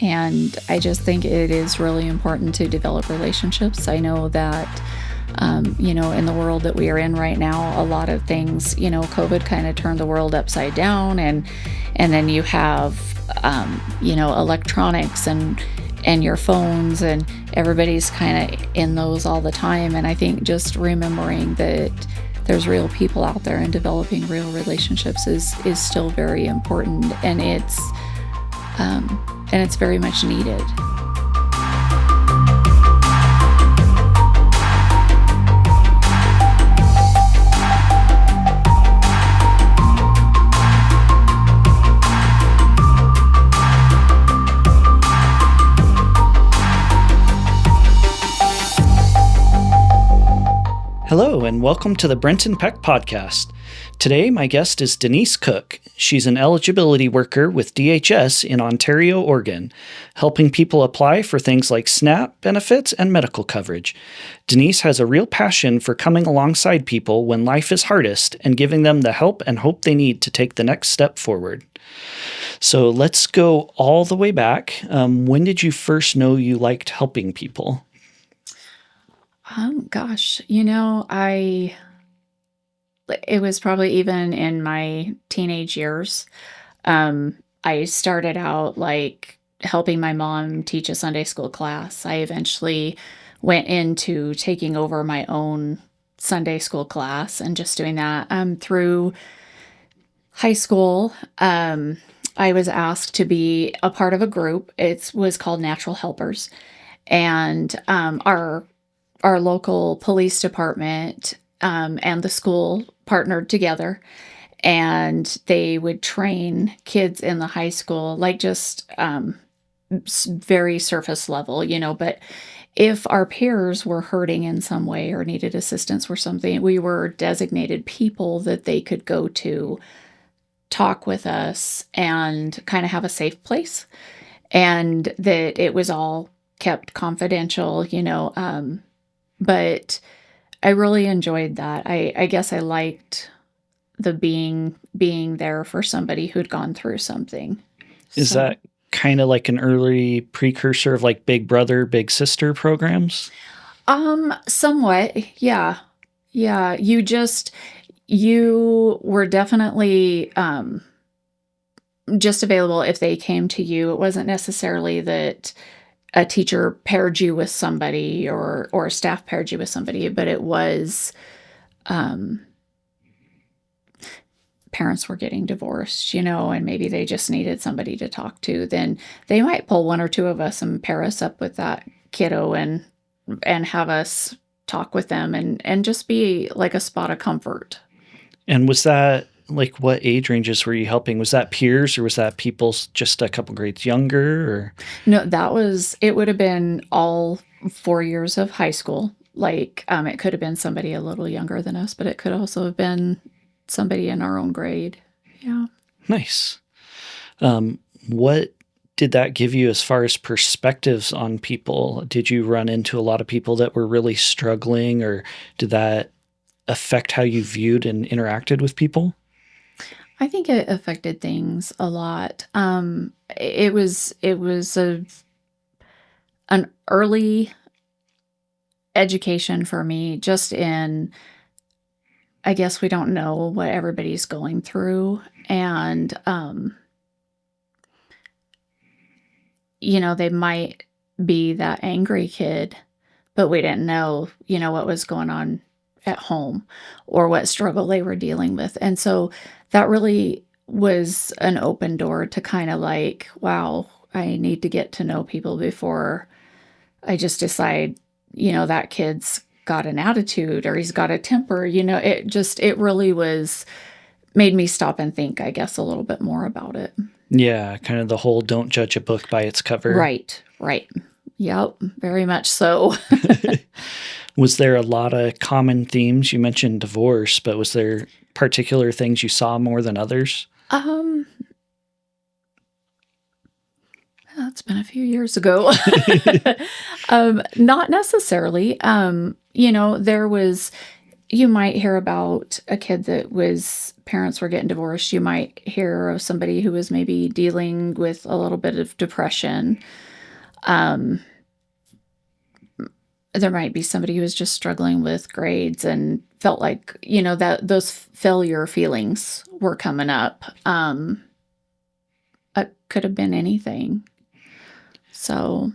And I just think it is really important to develop relationships. I know that, in the world that we are in right now, a lot of things, COVID kind of turned the world upside down. And then you have, electronics and your phones, and everybody's kind of in those all the time. And I think just remembering that there's real people out there and developing real relationships is still very important, and it's very much needed. Hello, and welcome to the Brenton Peck Podcast. Today, my guest is Denise Cook. She's an eligibility worker with DHS in Ontario, Oregon, helping people apply for things like SNAP benefits and medical coverage. Denise has a real passion for coming alongside people when life is hardest and giving them the help and hope they need to take the next step forward. So let's go all the way back. When did you first know you liked helping people? It was probably even in my teenage years. I started out like helping my mom teach a Sunday school class. I eventually went into taking over my own Sunday school class and just doing that. Through high school, I was asked to be a part of a group. It was called Natural Helpers. And our local police department and the school partnered together, and they would train kids in the high school, like just very surface level, but if our peers were hurting in some way or needed assistance or something, we were designated people that they could go to talk with us and kind of have a safe place, and that it was all kept confidential, but I really enjoyed that. I guess I liked the being there for somebody who'd gone through something. Is that kind of like an early precursor of like Big Brother, Big Sister programs? Somewhat, yeah. Yeah, you were definitely just available if they came to you. It wasn't necessarily that a teacher paired you with somebody or staff paired you with somebody, but it was parents were getting divorced, and maybe they just needed somebody to talk to. Then they might pull one or two of us and pair us up with that kiddo and have us talk with them and just be like a spot of comfort. And was that like what age ranges were you helping? Was that peers or was that people just a couple grades younger? Or? No, it would have been all 4 years of high school. Like, it could have been somebody a little younger than us, but it could also have been somebody in our own grade. Yeah. Nice. What did that give you as far as perspectives on people? Did you run into a lot of people that were really struggling, or did that affect how you viewed and interacted with people? I think it affected things a lot. It was an early education for me, just in, I guess we don't know what everybody's going through. And, they might be that angry kid, but we didn't know, what was going on at home or what struggle they were dealing with. And so that really was an open door to kind of like, wow, I need to get to know people before I just decide, that kid's got an attitude or he's got a temper. It really made me stop and think, I guess, a little bit more about it. Yeah, kind of the whole don't judge a book by its cover. Right. Yep, very much so. Was there a lot of common themes? You mentioned divorce, but was there particular things you saw more than others? That's been a few years ago. Not necessarily. There was you might hear about a kid that was parents were getting divorced. You might hear of somebody who was maybe dealing with a little bit of depression. Um, there might be somebody who was just struggling with grades and felt like, that those failure feelings were coming up. It could have been anything. So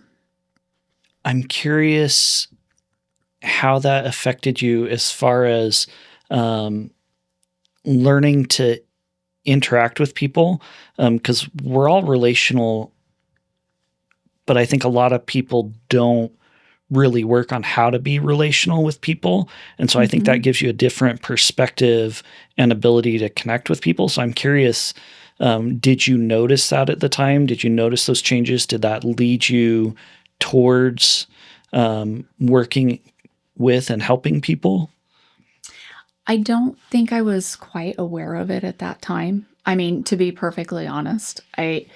I'm curious how that affected you as far as learning to interact with people, because we're all relational, but I think a lot of people don't really work on how to be relational with people. And so I think that mhm. gives you a different perspective and ability to connect with people. So I'm curious, did you notice that at the time? Did you notice those changes? Did that lead you towards working with and helping people? I don't think I was quite aware of it at that time. I mean, to be perfectly honest, I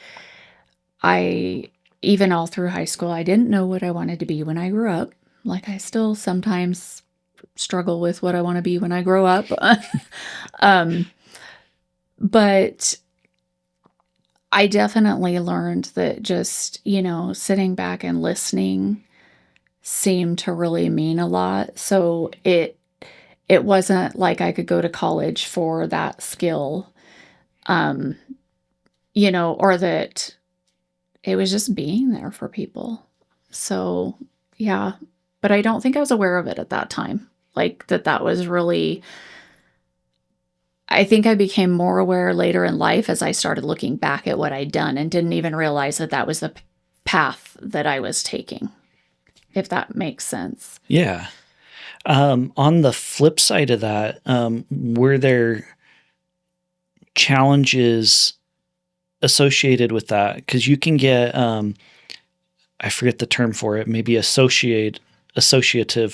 even all through high school, I didn't know what I wanted to be when I grew up. Like I still sometimes struggle with what I want to be when I grow up. um, but I definitely learned that just, sitting back and listening seemed to really mean a lot. So it wasn't like I could go to college for that skill. Um, or that it was just being there for people. So, yeah, but I don't think I was aware of it at that time. Like that was really I think I became more aware later in life as I started looking back at what I'd done and didn't even realize that that was the path that I was taking, if that makes sense. Yeah. On the flip side of that, were there challenges associated with that? Because you can get, I forget the term for it, maybe associative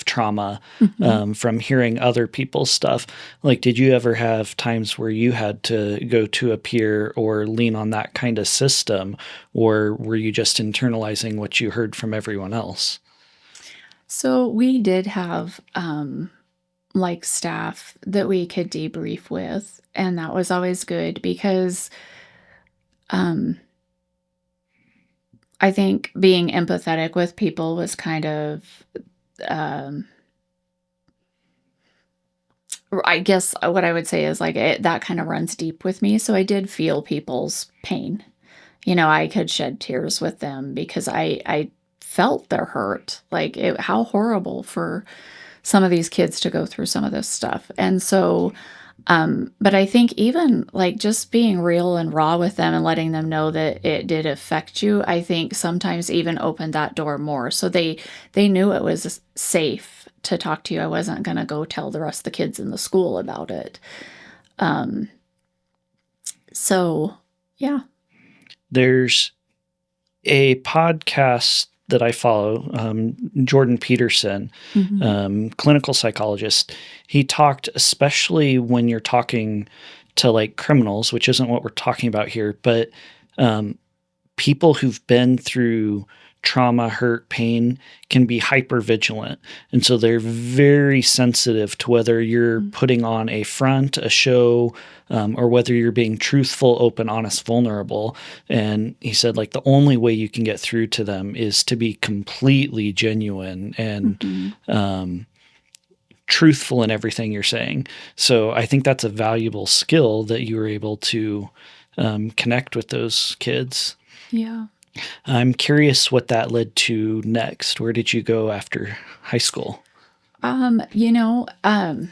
trauma Mhm. from hearing other people's stuff. Like, did you ever have times where you had to go to a peer or lean on that kind of system, or were you just internalizing what you heard from everyone else? So we did have like staff that we could debrief with, and that was always good because um, I think being empathetic with people was kind of um, I guess what I would say is like that kind of runs deep with me. So I did feel people's pain. I could shed tears with them because I felt their hurt. Like how horrible for some of these kids to go through some of this stuff. And so, but I think even like just being real and raw with them and letting them know that it did affect you, I think sometimes even opened that door more. So they knew it was safe to talk to you. I wasn't going to go tell the rest of the kids in the school about it. Um, so yeah. There's a podcast that I follow, Jordan Peterson, Hmm. clinical psychologist. He talked, especially when you're talking to like criminals, which isn't what we're talking about here, but um, people who've been through trauma, hurt, pain can be hyper vigilant. And so they're very sensitive to whether you're putting on a front, a show, or whether you're being truthful, open, honest, vulnerable. And he said, like, the only way you can get through to them is to be completely genuine and Hmm. truthful in everything you're saying. So I think that's a valuable skill that you were able to connect with those kids. Yeah. I'm curious what that led to next. Where did you go after high school? Um, you know, um,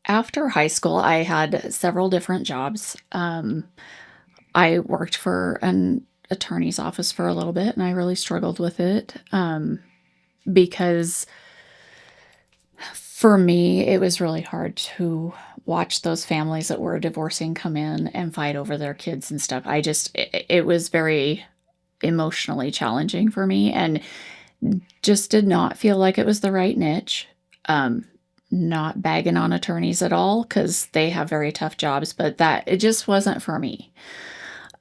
After high school, I had several different jobs. I worked for an attorney's office for a little bit, and I really struggled with it because for me, it was really hard to watch those families that were divorcing come in and fight over their kids and stuff. It was very emotionally challenging for me and just did not feel like it was the right niche. Um, Not bagging on attorneys at all because they have very tough jobs, but that it just wasn't for me.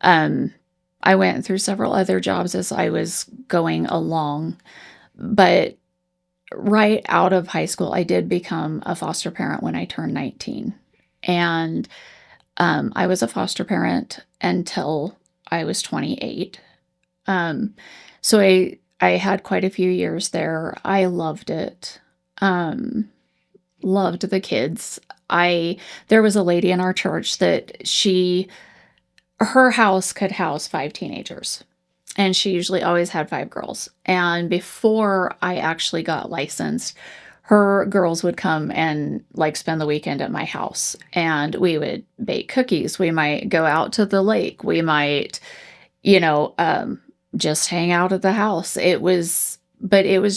Um, I went through several other jobs as I was going along, but right out of high school, I did become a foster parent when I turned 19. And I was a foster parent until I was 28. Um, so I had quite a few years there. I loved it. Um, Loved the kids. I There was a lady in our church that her house could house 5 teenagers, and she usually always had 5 girls. And before I actually got licensed, her girls would come and, like, spend the weekend at my house, and we would bake cookies. We might go out to the lake. We might, you know, just hang out at the house. It was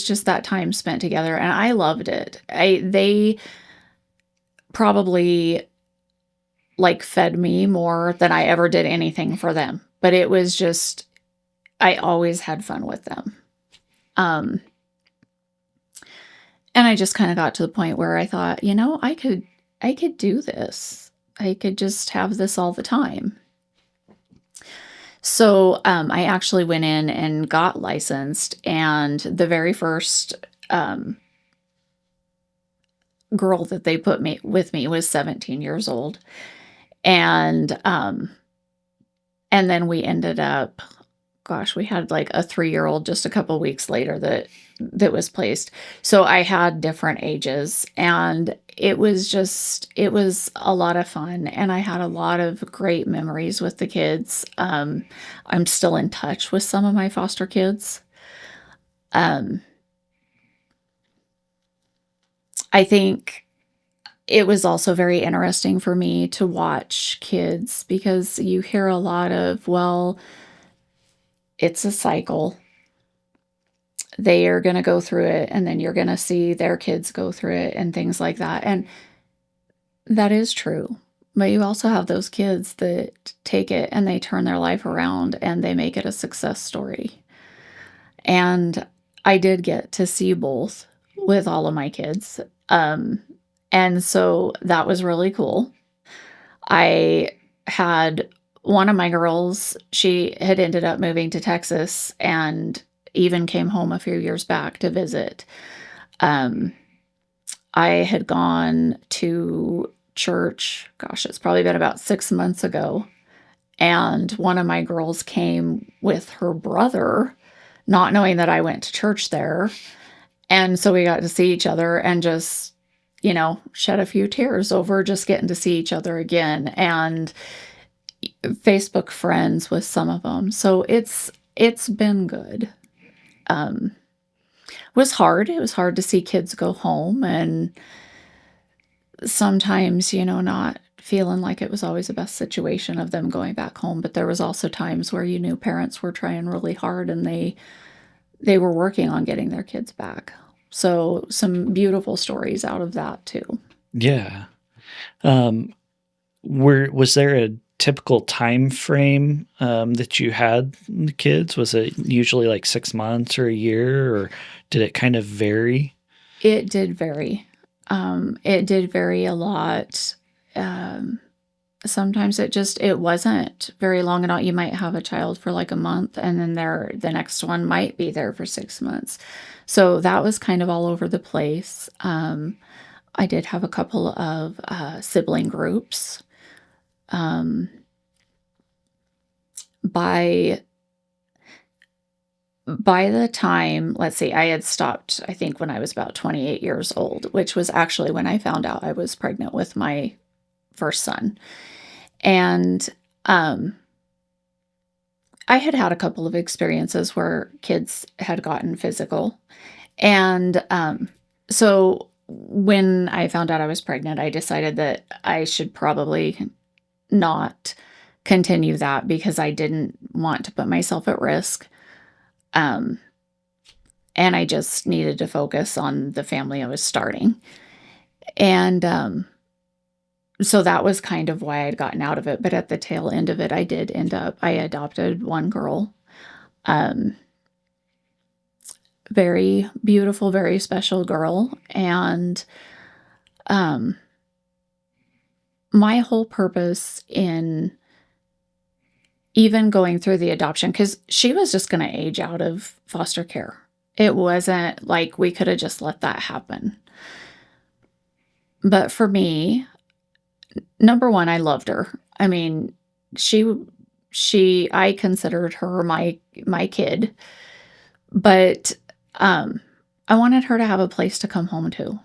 just that time spent together, and I loved it. They probably, like, fed me more than I ever did anything for them, but it was just I always had fun with them. Um, and I just kinda got to the point where I thought, I could do this. I could just have this all the time. So, I actually went in and got licensed, and the very first, girl that they put me with me was 17 years old, and, and then we ended up gosh, we had, like, a 3-year-old just a couple weeks later that was placed. So I had different ages, and it was a lot of fun, and I had a lot of great memories with the kids. I'm still in touch with some of my foster kids. Um, I think it was also very interesting for me to watch kids because you hear a lot of, "Well, it's a cycle. They are gonna go through it, and then you're gonna see their kids go through it," and things like that, and that is true, but you also have those kids that take it and they turn their life around and they make it a success story, and I did get to see both with all of my kids, um, and so that was really cool. I had one of my girls, she had ended up moving to Texas and even came home a few years back to visit. Um, I had gone to church, gosh, it's probably been about 6 months ago, and one of my girls came with her brother, not knowing that I went to church there, and so we got to see each other and just, shed a few tears over just getting to see each other again, and Facebook friends with some of them. So it's been good. Um, was hard. It was hard to see kids go home and sometimes, not feeling like it was always the best situation of them going back home, but there was also times where you knew parents were trying really hard and they were working on getting their kids back. So some beautiful stories out of that too. Yeah. Um, was there a typical time frame that you had the kids? Was it usually like 6 months or a year, or did it kind of vary? It did vary. It did vary a lot. Um, Sometimes it wasn't very long at all. You might have a child for like a month and then the next one might be there for 6 months. So that was kind of all over the place. I did have a couple of sibling groups. Um, by by the time, let's see, I had stopped, I think, when I was about 28 years old, which was actually when I found out I was pregnant with my first son. And um, I had had a couple of experiences where kids had gotten physical. And so when I found out I was pregnant, I decided that I should probably not continue that because I didn't want to put myself at risk. Um, and I just needed to focus on the family I was starting. And so that was kind of why I'd gotten out of it. But at the tail end of it, I adopted one girl. Um, Very beautiful, very special girl. And um, my whole purpose in even going through the adoption, because she was just going to age out of foster care. It wasn't like we could have just let that happen. But for me, number one, I loved her. I mean, I considered her my kid, but I wanted her to have a place to come home to.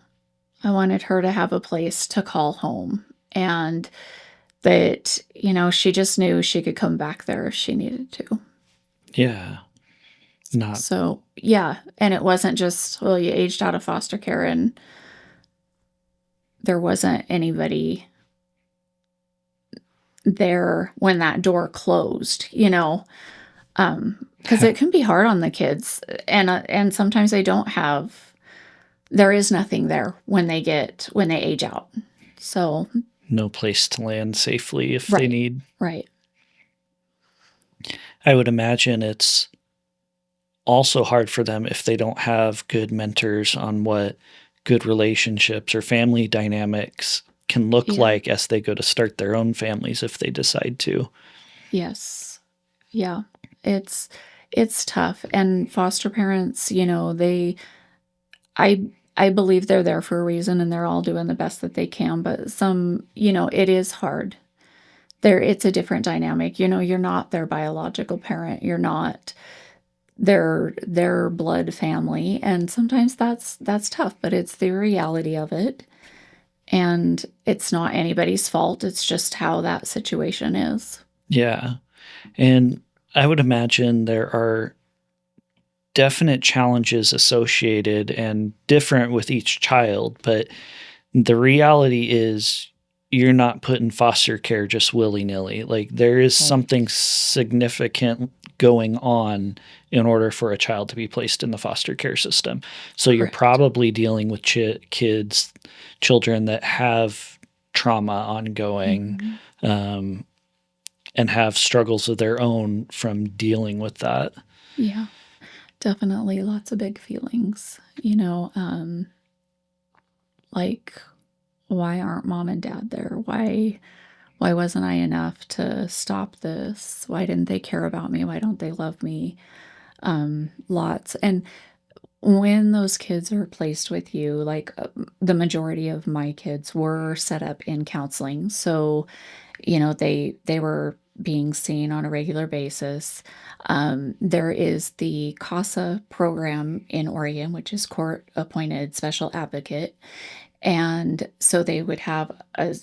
I wanted her to have a place to call home, and that, she just knew she could come back there if she needed to. Yeah. Not. So, yeah, and it wasn't just, well, you aged out of foster care and there wasn't anybody there when that door closed, because it can be hard on the kids, and sometimes they don't have. There is nothing there when they age out. So No place to land safely if they need. Right. I would imagine it's also hard for them if they don't have good mentors on what good relationships or family dynamics can look like as they go to start their own families if they decide to. Yes. Yeah. It's tough. And foster parents, I believe they're there for a reason and they're all doing the best that they can, but some, it is hard. It's a different dynamic. You're not their biological parent. You're not their blood family, and sometimes that's tough, but it's the reality of it. And it's not anybody's fault. It's just how that situation is. Yeah. And I would imagine there are definite challenges associated and different with each child, but the reality is you're not put in foster care just willy-nilly. Like there is something significant going on in order for a child to be placed in the foster care system. So you're probably dealing with children that have trauma ongoing, and have struggles of their own from dealing with that. Yeah, definitely lots of big feelings, like, why aren't mom and dad there? Why wasn't I enough to stop this? Why didn't they care about me? Why don't they love me? Lots. And when those kids are placed with you, like the majority of my kids were set up in counseling. So, they were being seen on a regular basis. There is the CASA program in Oregon, which is Court Appointed Special Advocate. And so they would have a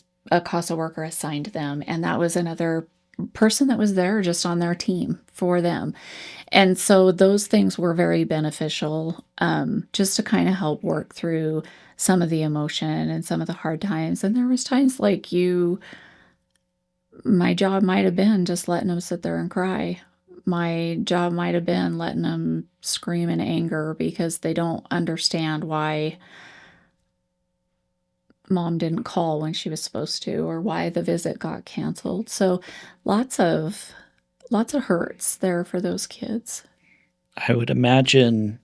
CASA worker assigned to them. And that was another person that was there just on their team for them. And so those things were very beneficial, just to kind of help work through some of the emotion and some of the hard times. And there was times like my job might have been just letting them sit there and cry. My job might have been letting them scream in anger because they don't understand why mom didn't call when she was supposed to, or why the visit got canceled. So lots of hurts there for those kids. I would imagine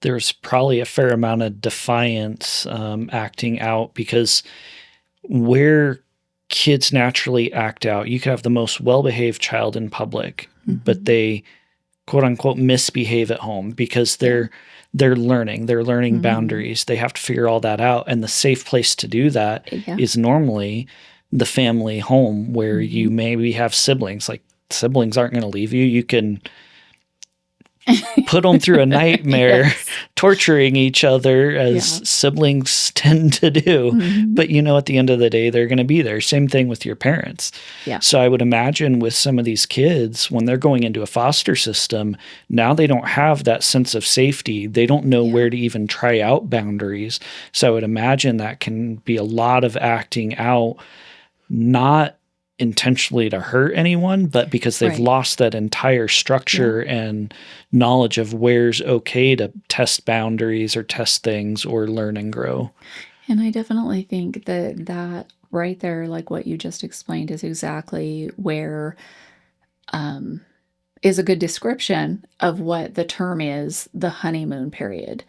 there's probably a fair amount of defiance acting out, because where kids naturally act out, you could have the most well-behaved child in public, but they quote unquote misbehave at home because they're learning boundaries. They have to figure all that out. And the safe place to do that is normally the family home where you maybe have siblings. Like siblings aren't going to leave you. You can put them through a nightmare, torturing each other as siblings tend to do. But at the end of the day, they're going to be there. Same thing with your parents. So I would imagine with some of these kids, when they're going into a foster system, now they don't have that sense of safety. They don't know where to even try out boundaries. So I would imagine that can be a lot of acting out, not intentionally to hurt anyone, but because they've lost that entire structure and knowledge of where's okay to test boundaries or test things or learn and grow. And I definitely think that right there, like what you just explained, is exactly where is a good description of what the term is, the honeymoon period,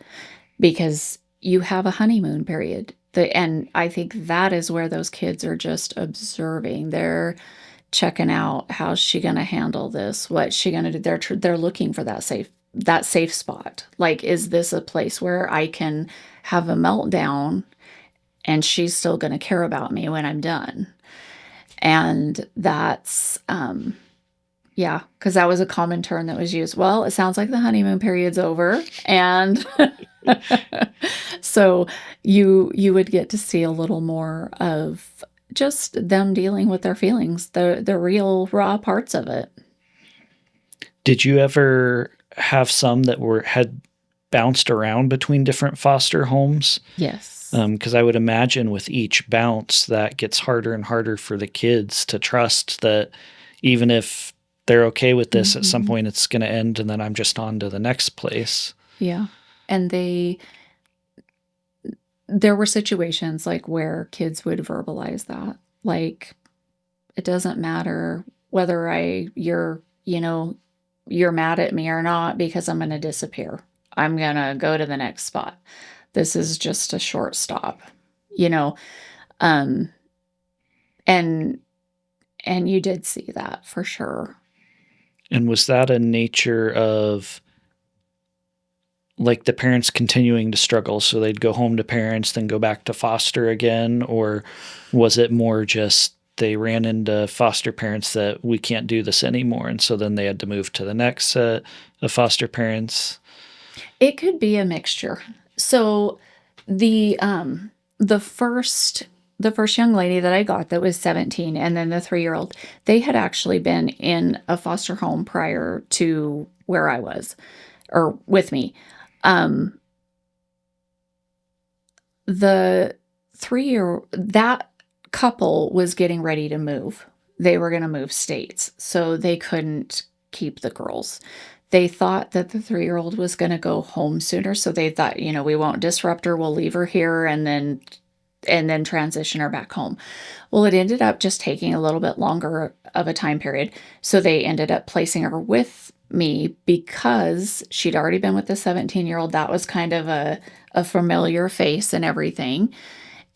because you have a honeymoon period. And I think that is where those kids are just observing. They're checking out, how's she going to handle this? What's she going to do? They're looking for that that safe spot. Like, is this a place where I can have a meltdown and she's still going to care about me when I'm done? And that's, yeah, because that was a common term that was used. Well, it sounds like the honeymoon period's over. And so you would get to see a little more of just them dealing with their feelings, the real raw parts of it. Did you ever have some that had bounced around between different foster homes? Yes. Because I would imagine with each bounce, that gets harder and harder for the kids to trust that even if they're okay with this, at some point it's going to end, and then I'm just on to the next place. Yeah. And there were situations like where kids would verbalize that. Like, it doesn't matter whether you're mad at me or not, because I'm going to disappear. I'm going to go to the next spot. This is just a short stop, um, and you did see that for sure. And was that a nature of like the parents continuing to struggle, so they'd go home to parents, then go back to foster again? Or was it more just they ran into foster parents that we can't do this anymore, and so then they had to move to the next set of foster parents? It could be a mixture. So the first young lady that I got that was 17, and then the 3-year-old, they had actually been in a foster home prior to where I was, or with me. The 3-year, that couple was getting ready to move. They were going to move states, so they couldn't keep the girls. They thought that the 3-year-old was going to go home sooner, so they thought, we won't disrupt her. We'll leave her here and then transition her back home. Well, it ended up just taking a little bit longer of a time period, so they ended up placing her with me because she'd already been with the 17-year-old. That was kind of a familiar face and everything.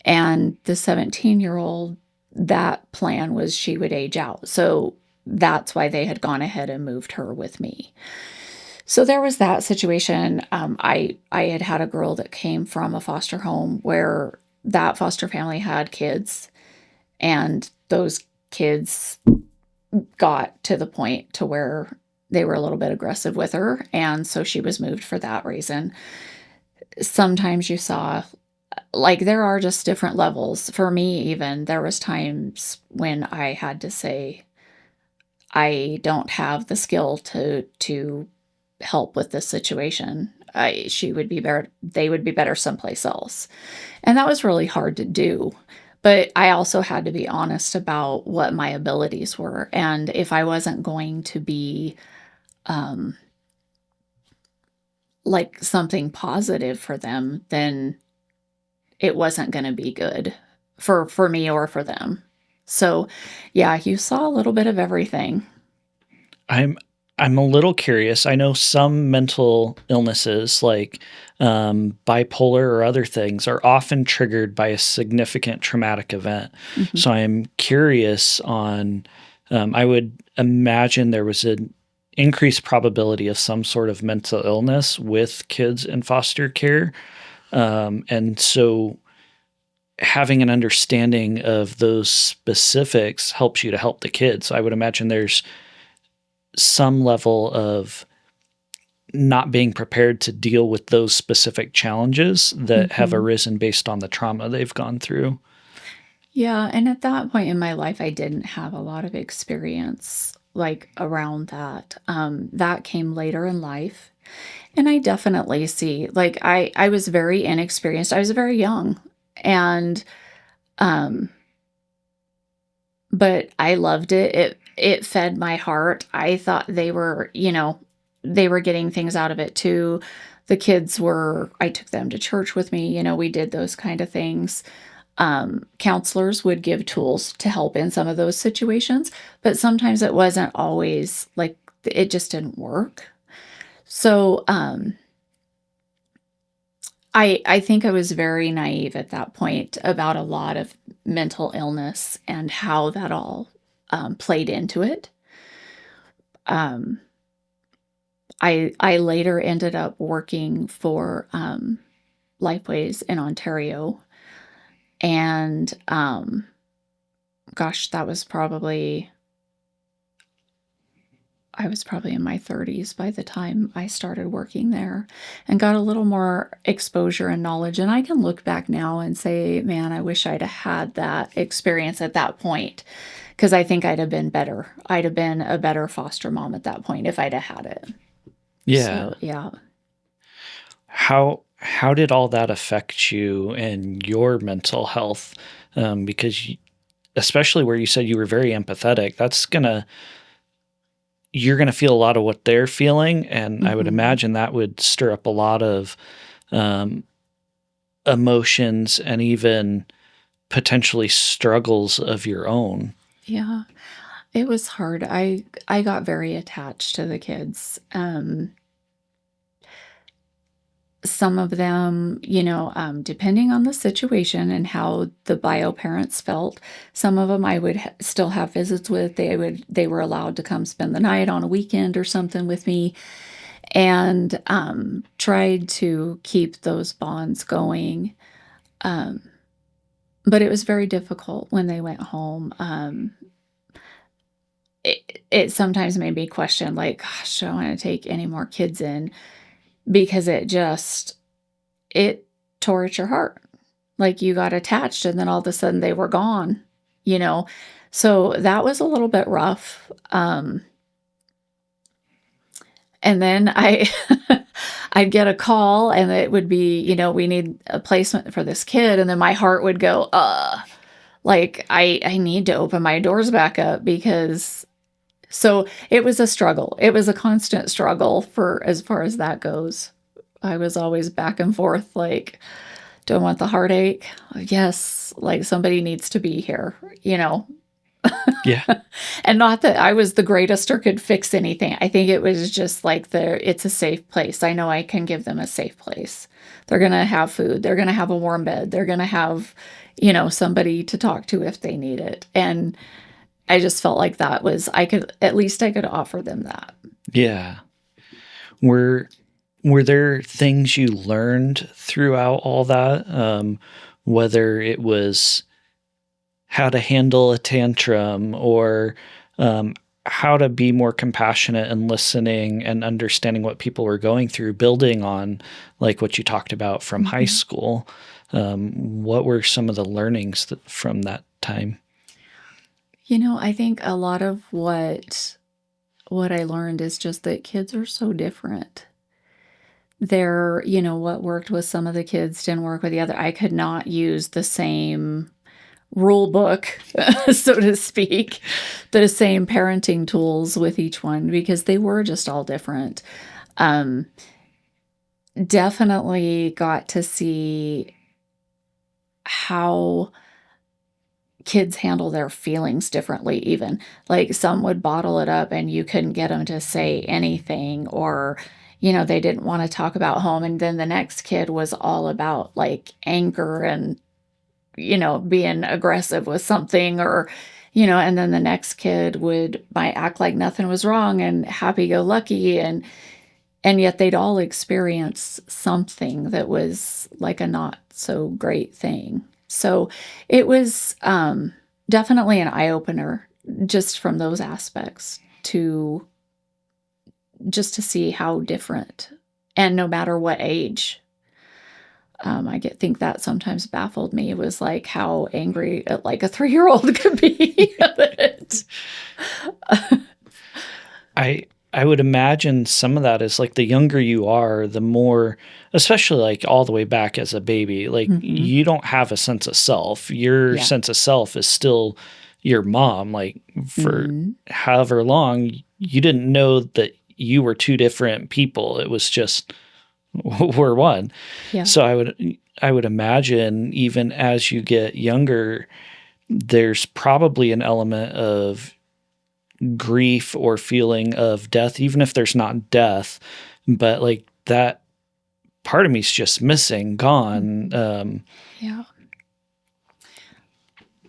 And the 17-year-old, that plan was she would age out. So that's why they had gone ahead and moved her with me. So there was that situation. I had a girl that came from a foster home where that foster family had kids, and those kids got to the point to where they were a little bit aggressive with her, and so she was moved for that reason. Sometimes you saw, like, there are just different levels. For me, even, there was times when I had to say, I don't have the skill to help with this situation. She would be better, they would be better someplace else. And that was really hard to do. But I also had to be honest about what my abilities were. And if I wasn't going to be like something positive for them, then it wasn't going to be good for me or for them. So, yeah, you saw a little bit of everything. I'm a little curious. I know some mental illnesses like bipolar or other things are often triggered by a significant traumatic event. Mm-hmm. So I'm curious on, I would imagine there was an increased probability of some sort of mental illness with kids in foster care. And so having an understanding of those specifics helps you to help the kids. I would imagine there's some level of not being prepared to deal with those specific challenges that have arisen based on the trauma they've gone through. Yeah, and at that point in my life, I didn't have a lot of experience like around that. That came later in life. And I definitely see, like, I was very inexperienced. I was very young. And but I loved it. It fed my heart. I thought they were, they were getting things out of it too. The kids were, I took them to church with me, we did those kind of things. Counselors would give tools to help in some of those situations, but sometimes it wasn't always like, it just didn't work. So, I think I was very naive at that point about a lot of mental illness and how that all played into it. I later ended up working for Lifeways in Ontario, and gosh, that was probably I was probably in my 30s by the time I started working there and got a little more exposure and knowledge. And I can look back now and say, man, I wish I'd have had that experience at that point because I think I'd have been better. I'd have been a better foster mom at that point if I'd have had it. Yeah. So, yeah. How did all that affect you and your mental health? Because especially where you said you were very empathetic, you're gonna feel a lot of what they're feeling, and I would Hmm. imagine that would stir up a lot of um, emotions and even potentially struggles of your own. Yeah. It was hard. I got very attached to the kids. Some of them, depending on the situation and how the bio parents felt, some of them I would still have visits with. They were allowed to come spend the night on a weekend or something with me, and tried to keep those bonds going. Um, but it was very difficult when they went home. It sometimes made me question, like, gosh, do I want to take any more kids in because it tore at your heart. Like you got attached and then all of a sudden they were gone, you know? So that was a little bit rough. And then I'd get a call and it would be, we need a placement for this kid. And then my heart would go, like I need to open my doors back up because so it was a struggle. It was a constant struggle for as far as that goes. I was always back and forth, like, do I want the heartache? Yes, like somebody needs to be here, you know. Yeah. And not that I was the greatest or could fix anything. I think it was just like it's a safe place. I know I can give them a safe place. They're going to have food. They're going to have a warm bed. They're going to have, somebody to talk to if they need it. And I just felt like at least I could offer them that. Yeah. Were were there things you learned throughout all that? Whether it was how to handle a tantrum or um, how to be more compassionate and listening and understanding what people were going through, building on like what you talked about from high Mhm. school. What were some of the learnings from that time? I think a lot of what I learned is just that kids are so different. What worked with some of the kids didn't work with the other. I could not use the same rule book, so to speak, the same parenting tools with each one because they were just all different. Um, Definitely got to see how kids handle their feelings differently even. Like, some would bottle it up and you couldn't get them to say anything or, they didn't wanna talk about home, and then the next kid was all about, like, anger and, being aggressive with something or, and then the next kid might act like nothing was wrong and happy-go-lucky, and yet they'd all experience something that was like a not so great thing. So it was definitely an eye opener just from those aspects to just to see how different and no matter what age. Think that sometimes baffled me. It was like how angry like a 3-year old could be. I I would imagine some of that is like the younger you are, the more, especially like all the way back as a baby, like Hmm. you don't have a sense of self. Your Yeah. sense of self is still your mom. Like for Hmm. however long, you didn't know that you were two different people. It was just we're one. Yeah. So I would imagine even as you get younger, there's probably an element of grief or feeling of death, even if there's not death, but like that part of me is just missing, gone. Hmm. Yeah.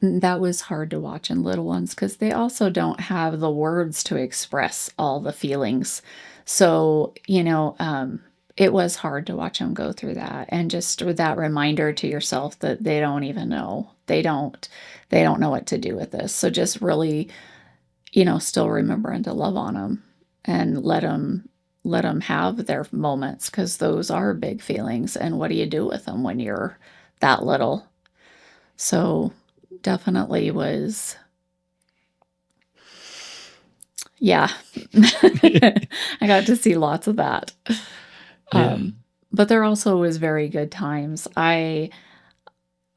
That was hard to watch in little ones because they also don't have the words to express all the feelings So, it was hard to watch them go through that, and just with that reminder to yourself that they don't even know. They don't know what to do with this. So just really, still remembering to love on them and let them have their moments, because those are big feelings. And what do you do with them when you're that little? So definitely was, yeah. I got to see lots of that. Yeah. But there also was very good times. I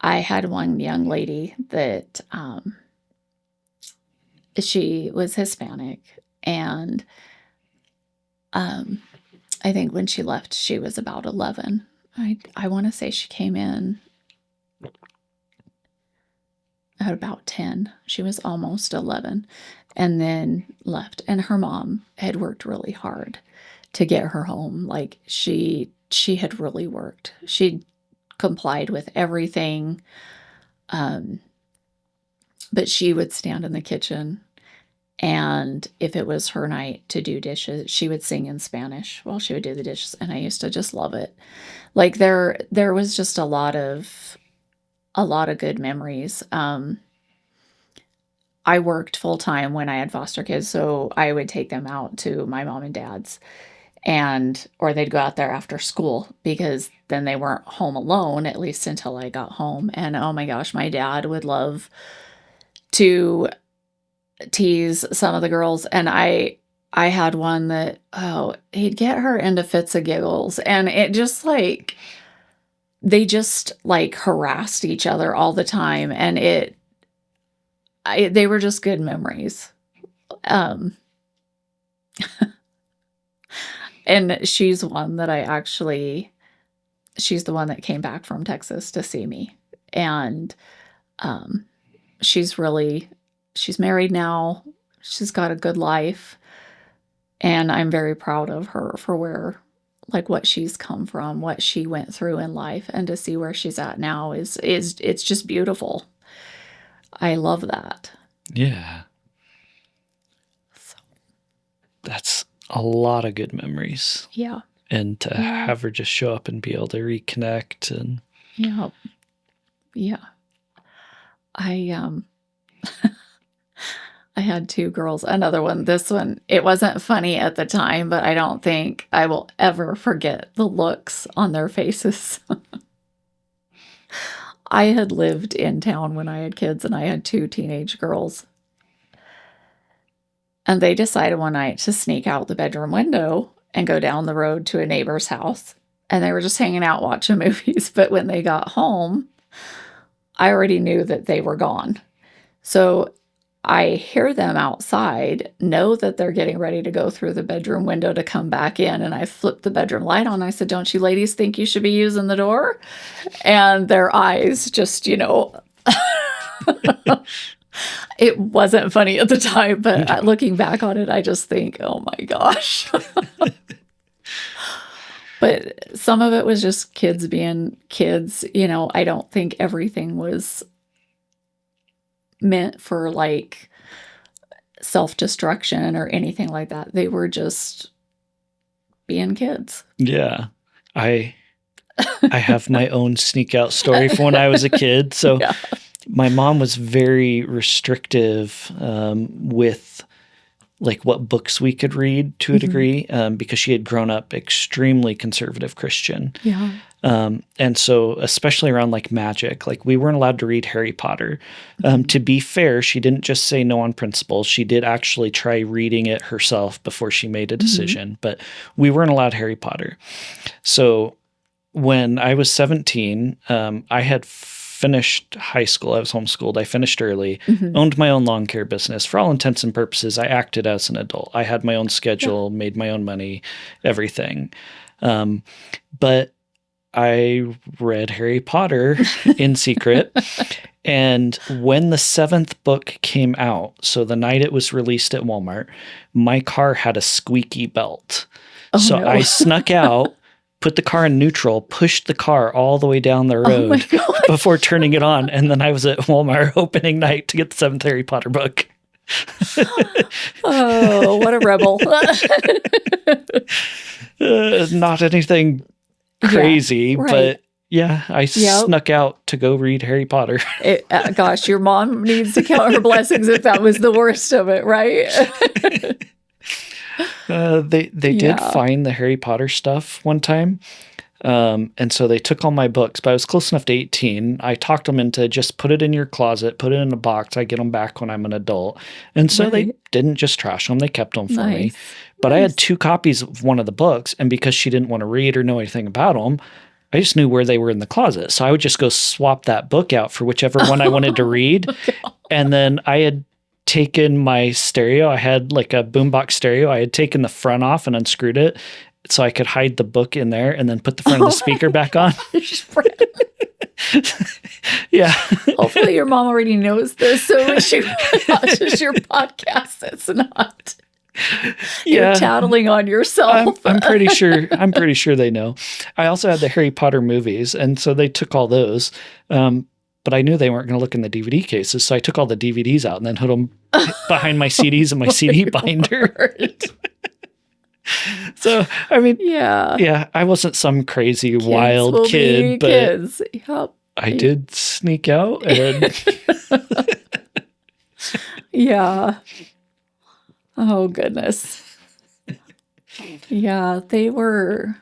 had one young lady that she was Hispanic, and I think when she left, she was about 11. I want to say she came in at about 10. She was almost 11, and then left. And her mom had worked really hard to get her home. Like she had really worked. She complied with everything. But she would stand in the kitchen, and if it was her night to do dishes, she would sing in Spanish while she would do the dishes, and I used to just love it. Like there was just a lot of good memories. I worked full time when I had foster kids, so I would take them out to my mom and dad's, or they'd go out there after school, because then they weren't home alone, at least until I got home. And oh my gosh, my dad would love to tease some of the girls, and I had one that, he'd get her into fits of giggles, and it just like they just like harassed each other all the time, and they were just good memories. And she's one that she's the one that came back from Texas to see me, and she's married now. She's got a good life, and I'm very proud of her for what she's come from, what she went through in life, and to see where she's at now is it's just beautiful. I love that. Yeah. So, that's a lot of good memories. Yeah. And to have her just show up and be able to reconnect. And yeah. I had two girls. Another one, this one, it wasn't funny at the time, but I don't think I will ever forget the looks on their faces. I had lived in town when I had kids, and I had two teenage girls. And they decided one night to sneak out the bedroom window and go down the road to a neighbor's house. And they were just hanging out watching movies. But when they got home, I already knew that they were gone. So I hear them outside, know that they're getting ready to go through the bedroom window to come back in. And I flipped the bedroom light on. I said, "Don't you ladies think you should be using the door?" And their eyes just, it wasn't funny at the time, but looking back on it, I just think, oh my gosh. But some of it was just kids being kids. I don't think everything was meant for like self-destruction or anything like that. They were just being kids. Yeah. I have my own sneak out story from when I was a kid. So my mom was very restrictive with like what books we could read to a degree, because she had grown up extremely conservative Christian. Yeah. And so especially around like magic, like we weren't allowed to read Harry Potter. To be fair, she didn't just say no on principle. She did actually try reading it herself before she made a decision, but we weren't allowed Harry Potter. So when I was 17, I had finished high school. I was homeschooled. I finished early, owned my own lawn care business. For all intents and purposes, I acted as an adult. I had my own schedule, made my own money, everything. But I read Harry Potter in secret. And when the 7th book came out, so the night it was released at Walmart, my car had a squeaky belt. So I snuck out, put the car in neutral, pushed the car all the way down the road before turning it on. And then I was at Walmart opening night to get the 7th Harry Potter book. Oh, what a rebel. Not anything Yeah, crazy, right. but yeah, I Yep. snuck out to go read Harry Potter. Gosh, your mom needs to count her blessings if that was the worst of it, right? They did Yeah. find the Harry Potter stuff one time. And so they took all my books, but I was close enough to 18. I talked them into just put it in your closet, put it in a box. I get them back when I'm an adult. And so they Right. didn't just trash them, they kept them for me. Nice. But I had Nice. 2 copies of one of the books. And because she didn't want to read or know anything about them, I just knew where they were in the closet. So I would just go swap that book out for whichever one I wanted to read. And then I had taken my stereo. I had like a boombox stereo. I had taken the front off and unscrewed it so I could hide the book in there and then put the front of the speaker back on. Yeah. Hopefully your mom already knows this, so when she watches your podcast, it's not you're tattling on yourself. I'm pretty sure they know. I also had the Harry Potter movies, and so they took all those. But I knew they weren't going to look in the DVD cases, so I took all the DVDs out and then put them behind my CDs and my CD binder. So, I mean, yeah, I wasn't some crazy Kids wild will kid, be but kids. Yep. I did sneak out and Yeah. Oh, goodness. Yeah, they were.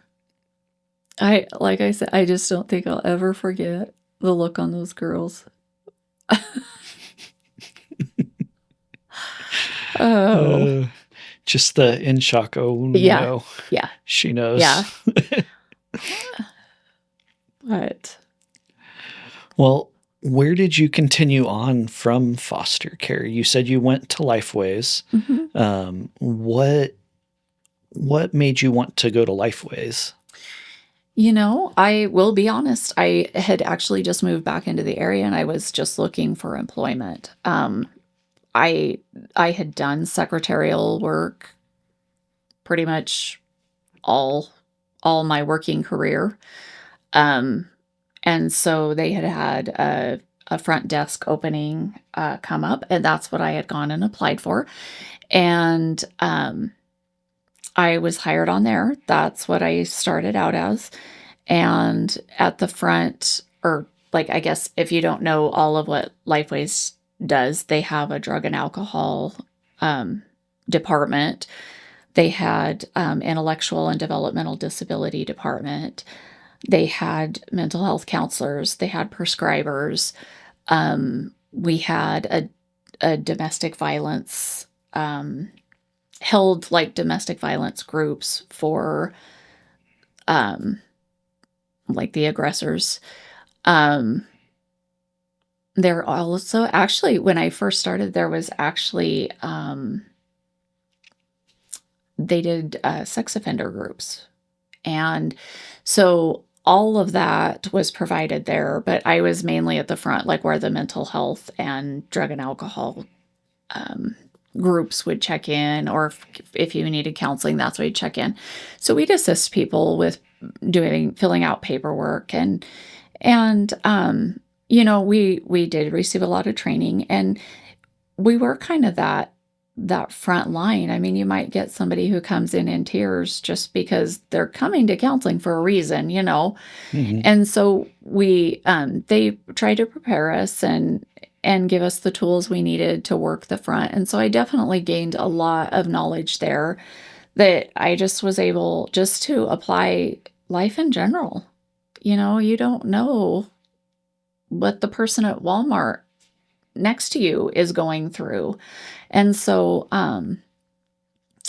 Like I said, I just don't think I'll ever forget the look on those girls. Oh, just the in shock. Oh yeah. no, Yeah. she knows. Yeah. But Well, where did you continue on from foster care? You said you went to Lifeways. mhm. What made you want to go to Lifeways? I will be honest. I had actually just moved back into the area and I was just looking for employment. I I had done secretarial work pretty much all my working career. Um, and so they had a front desk opening come up, and that's what I had gone and applied for. And I was hired on there. That's what I started out as. And at the front, or like, I guess if you don't know all of what Lifeways does, they have a drug and alcohol department. They had intellectual and developmental disability department. They had mental health counselors. They had prescribers. We had a domestic violence, held like domestic violence groups for like the aggressors. Um, there also, actually, when I first started, there was actually, they did sex offender groups. And so all of that was provided there, but I was mainly at the front, like where the mental health and drug and alcohol groups would check in, or if you needed counseling, that's where you check in. So we'd assist people with filling out paperwork, and we did receive a lot of training, and we were kind of that front line. I mean, you might get somebody who comes in tears just because they're coming to counseling for a reason. Mm-hmm. And so they tried to prepare us and give us the tools we needed to work the front. And so I definitely gained a lot of knowledge there that I just was able just to apply life in general. You don't know what the person at Walmart next to you is going through. And so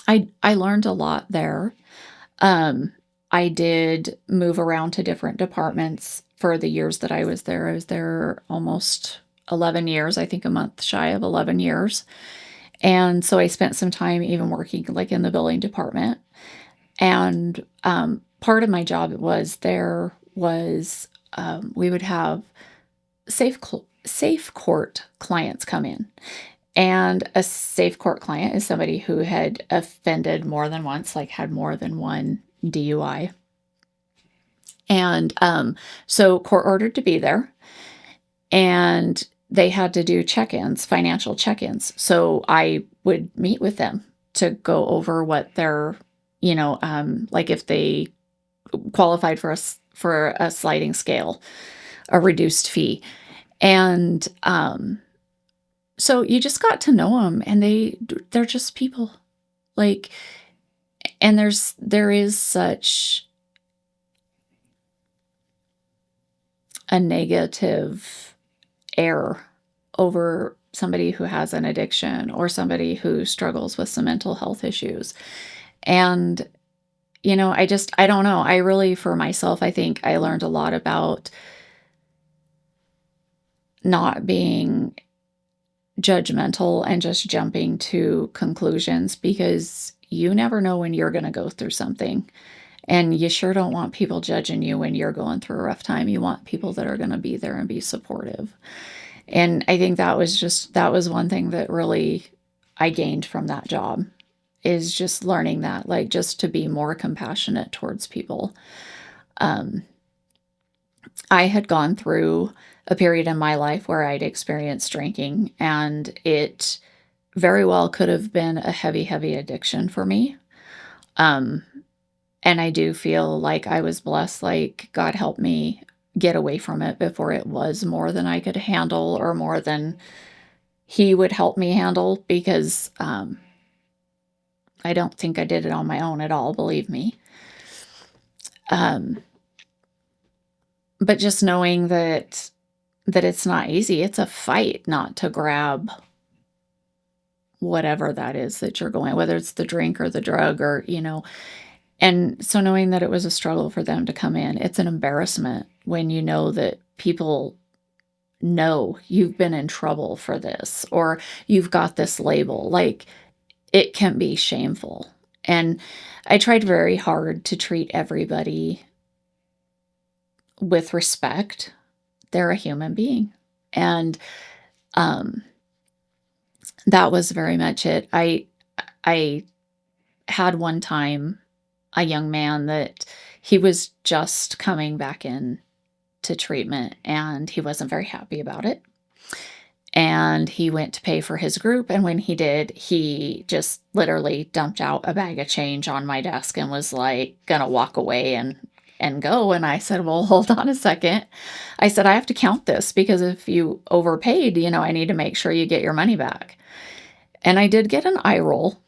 I learned a lot there. I did move around to different departments for the years that I was there. I was there almost 11 years, I think a month shy of 11 years. And so I spent some time even working like in the billing department. And part of my job was we would have safe court clients come in. And a safe court client is somebody who had offended more than once, like had more than one DUI. And so court ordered to be there. And they had to do check-ins, financial check-ins. So I would meet with them to go over what their, like if they qualified for a sliding scale, a reduced fee. And so you just got to know them, and they're just people. Like, and there is such a negative air over somebody who has an addiction or somebody who struggles with some mental health issues. And, I don't know. I really, for myself, I think I learned a lot about not being judgmental and just jumping to conclusions, because you never know when you're going to go through something. And you sure don't want people judging you when you're going through a rough time. You want people that are going to be there and be supportive. And I think that was one thing that really I gained from that job, is just learning that, like, just to be more compassionate towards people. I had gone through a period in my life where I'd experienced drinking, and it very well could have been a heavy, heavy addiction for me. And I do feel like I was blessed, like God helped me get away from it before it was more than I could handle, or more than He would help me handle, because I don't think I did it on my own at all, believe me. But just knowing that it's not easy. It's a fight not to grab whatever that is that you're going, whether it's the drink or the drug, or, and so knowing that it was a struggle for them to come in, it's an embarrassment when you know that people know you've been in trouble for this, or you've got this label. Like, it can be shameful. And I tried very hard to treat everybody with respect. They're a human being. And that was very much it. I had one time a young man that he was just coming back in to treatment, and he wasn't very happy about it. And he went to pay for his group, and when he did, he just literally dumped out a bag of change on my desk and was like gonna walk away and go. And I said, well, hold on a second. I said, I have to count this, because if you overpaid, I need to make sure you get your money back. And I did get an eye roll,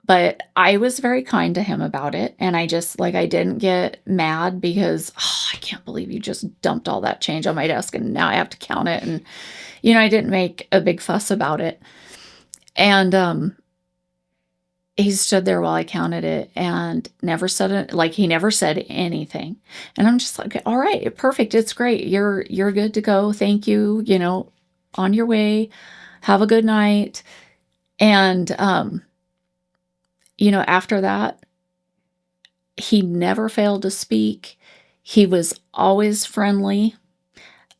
but I was very kind to him about it. And I just, like, I didn't get mad because, I can't believe you just dumped all that change on my desk and now I have to count it. And, I didn't make a big fuss about it. And he stood there while I counted it and never said it. Like, he never said anything. And I'm just like, all right, perfect. It's great. You're good to go. Thank you. On your way. Have a good night. And, after that, he never failed to speak. He was always friendly.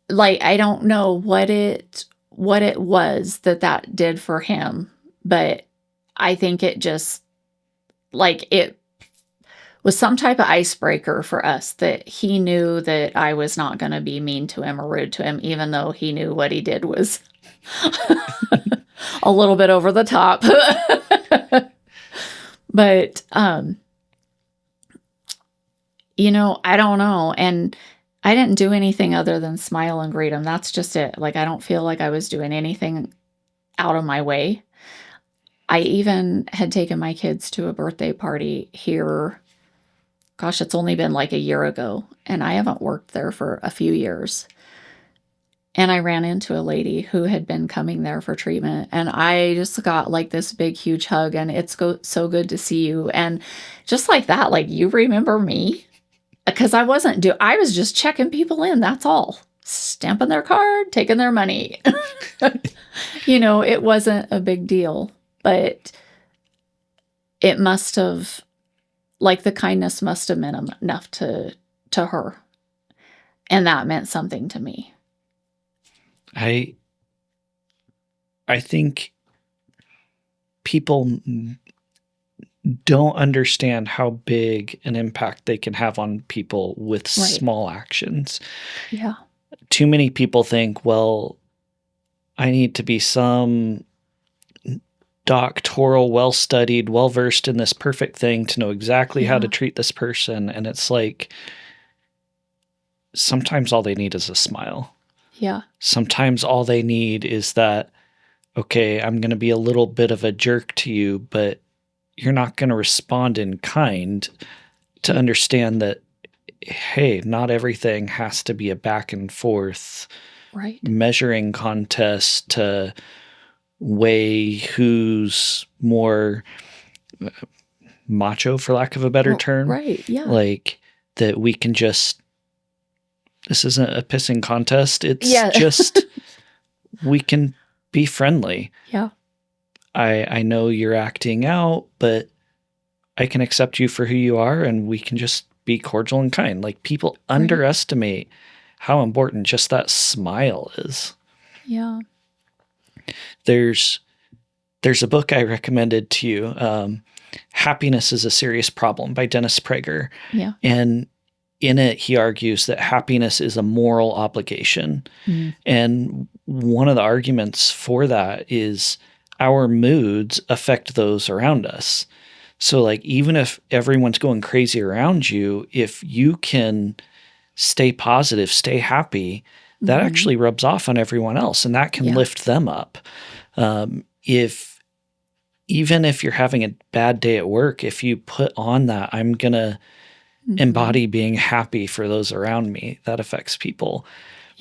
Like, I don't know what it was that did for him, but I think it just, like, it was some type of icebreaker for us, that he knew that I was not going to be mean to him or rude to him, even though he knew what he did was a little bit over the top. But, I don't know. And I didn't do anything other than smile and greet him. That's just it. Like, I don't feel like I was doing anything out of my way. I even had taken my kids to a birthday party here. Gosh, it's only been like a year ago, and I haven't worked there for a few years. And I ran into a lady who had been coming there for treatment, and I just got like this big, huge hug, and it's so good to see you. And just like that, like, you remember me? Because I was just checking people in, that's all. Stamping their card, taking their money. It wasn't a big deal, but it must have, like, the kindness must have meant enough to her. And that meant something to me. I think people don't understand how big an impact they can have on people with small actions. Yeah. Too many people think, well, I need to be some doctoral, well-studied, well-versed in this perfect thing to know exactly how to treat this person. And it's like, sometimes all they need is a smile. Yeah. Sometimes all they need is that, okay, I'm going to be a little bit of a jerk to you, but you're not going to respond in kind to understand that, hey, not everything has to be a back and forth measuring contest to weigh who's more macho, for lack of a better term. Right, yeah. Like, that we can just, this isn't a pissing contest. It's just, we can be friendly. Yeah. I know you're acting out, but I can accept you for who you are, and we can just be cordial and kind. Like, people underestimate how important just that smile is. Yeah. There's a book I recommended to you, Happiness is a Serious Problem by Dennis Prager. Yeah. And in it, he argues that happiness is a moral obligation. And one of the arguments for that is our moods affect those around us. So, like, even if everyone's going crazy around you, if you can stay positive, stay happy, that actually rubs off on everyone else, and that can lift them up. Even if you're having a bad day at work, if you put on that, I'm going to embody being happy for those around me, that affects people.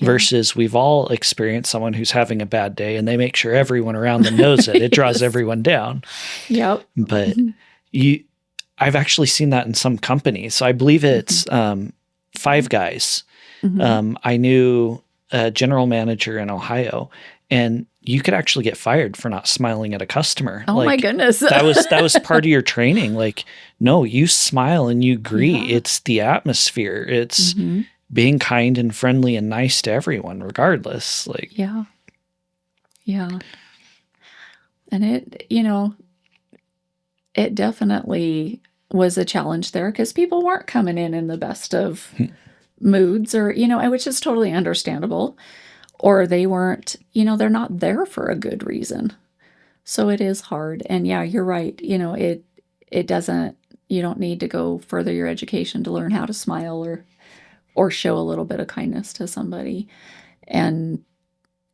Versus we've all experienced someone who's having a bad day and they make sure everyone around them knows it. It draws everyone down. Yep. But I've actually seen that in some companies. So I believe it's Five Guys. I knew a general manager in Ohio, and you could actually get fired for not smiling at a customer. Oh, like, my goodness. that was part of your training. Like, no, you smile and you greet. Yeah. It's the atmosphere. It's being kind and friendly and nice to everyone, regardless. Like, yeah. And it, it definitely was a challenge there because people weren't coming in the best of moods, or, which is totally understandable. Or they weren't, they're not there for a good reason. So it is hard. And yeah, you're right. It doesn't, you don't need to go further your education to learn how to smile or show a little bit of kindness to somebody. And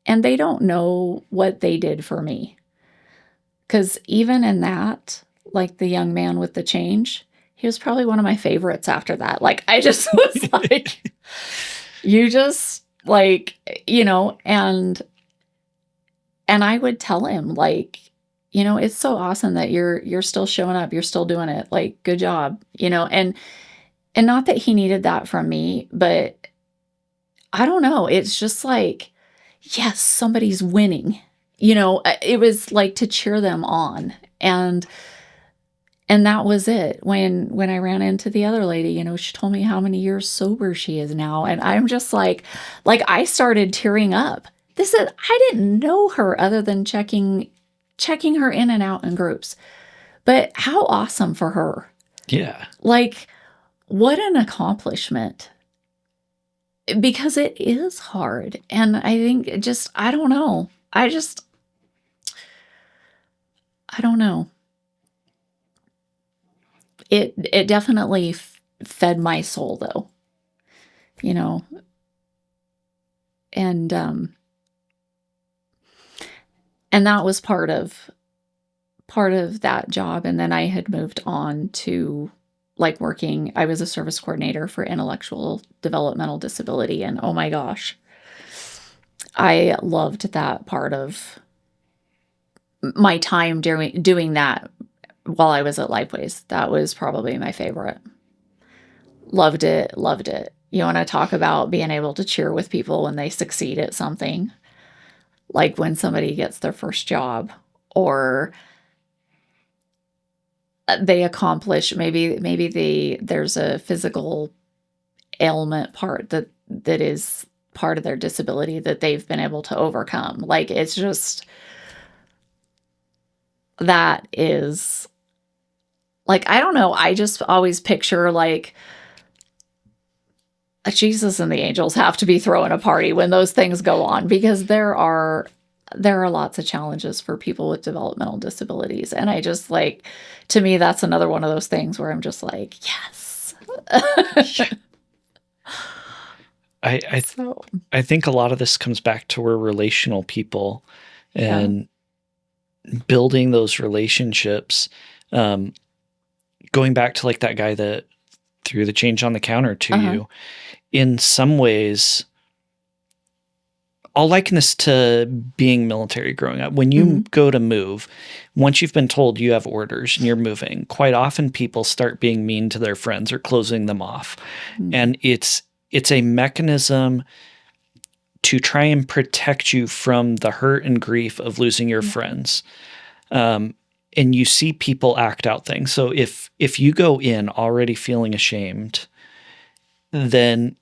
they don't know what they did for me. Because even in that, like the young man with the change, he was probably one of my favorites after that. Like, I just was like, you just, like, and I would tell him, like, it's so awesome that you're still showing up, you're still doing it, like, good job, and not that he needed that from me, but I don't know, it's just like, yes, somebody's winning, it was like to cheer them on. And that was it. When I ran into the other lady, she told me how many years sober she is now. And I'm just like I started tearing up. I didn't know her other than checking her in and out in groups. But how awesome for her. Yeah. Like, what an accomplishment. Because it is hard. And I think I don't know. I don't know. It definitely fed my soul, though, and that was part of that job. And then I had moved on to, like, working. I was a service coordinator for intellectual developmental disability, and oh my gosh, I loved that part of my time doing that. While I was at Lifeways, that was probably my favorite. Loved it. You want to talk about being able to cheer with people when they succeed at something, like when somebody gets their first job, or they accomplish, maybe there's a physical ailment part that is part of their disability that they've been able to overcome. Like, it's just, that is, like, I don't know. I just always picture, like, Jesus and the angels have to be throwing a party when those things go on, because there are there are lots of challenges for people with developmental disabilities. And I just like, to me, that's another one of those things where I'm just like, yes. Yeah. I So, I think a lot of this comes back to we're relational people yeah. and building those relationships. Um, Going back to like that guy that threw the change on the counter to Uh-huh. you, in some ways, I'll liken this to being military growing up. When you Hmm. go to move, once you've been told you have orders and you're moving, quite often people start being mean to their friends or closing them off. Hmm. And it's a mechanism to try and protect you from the hurt and grief of losing your Yeah. friends. And you see people act out things. So if you go in already feeling ashamed, then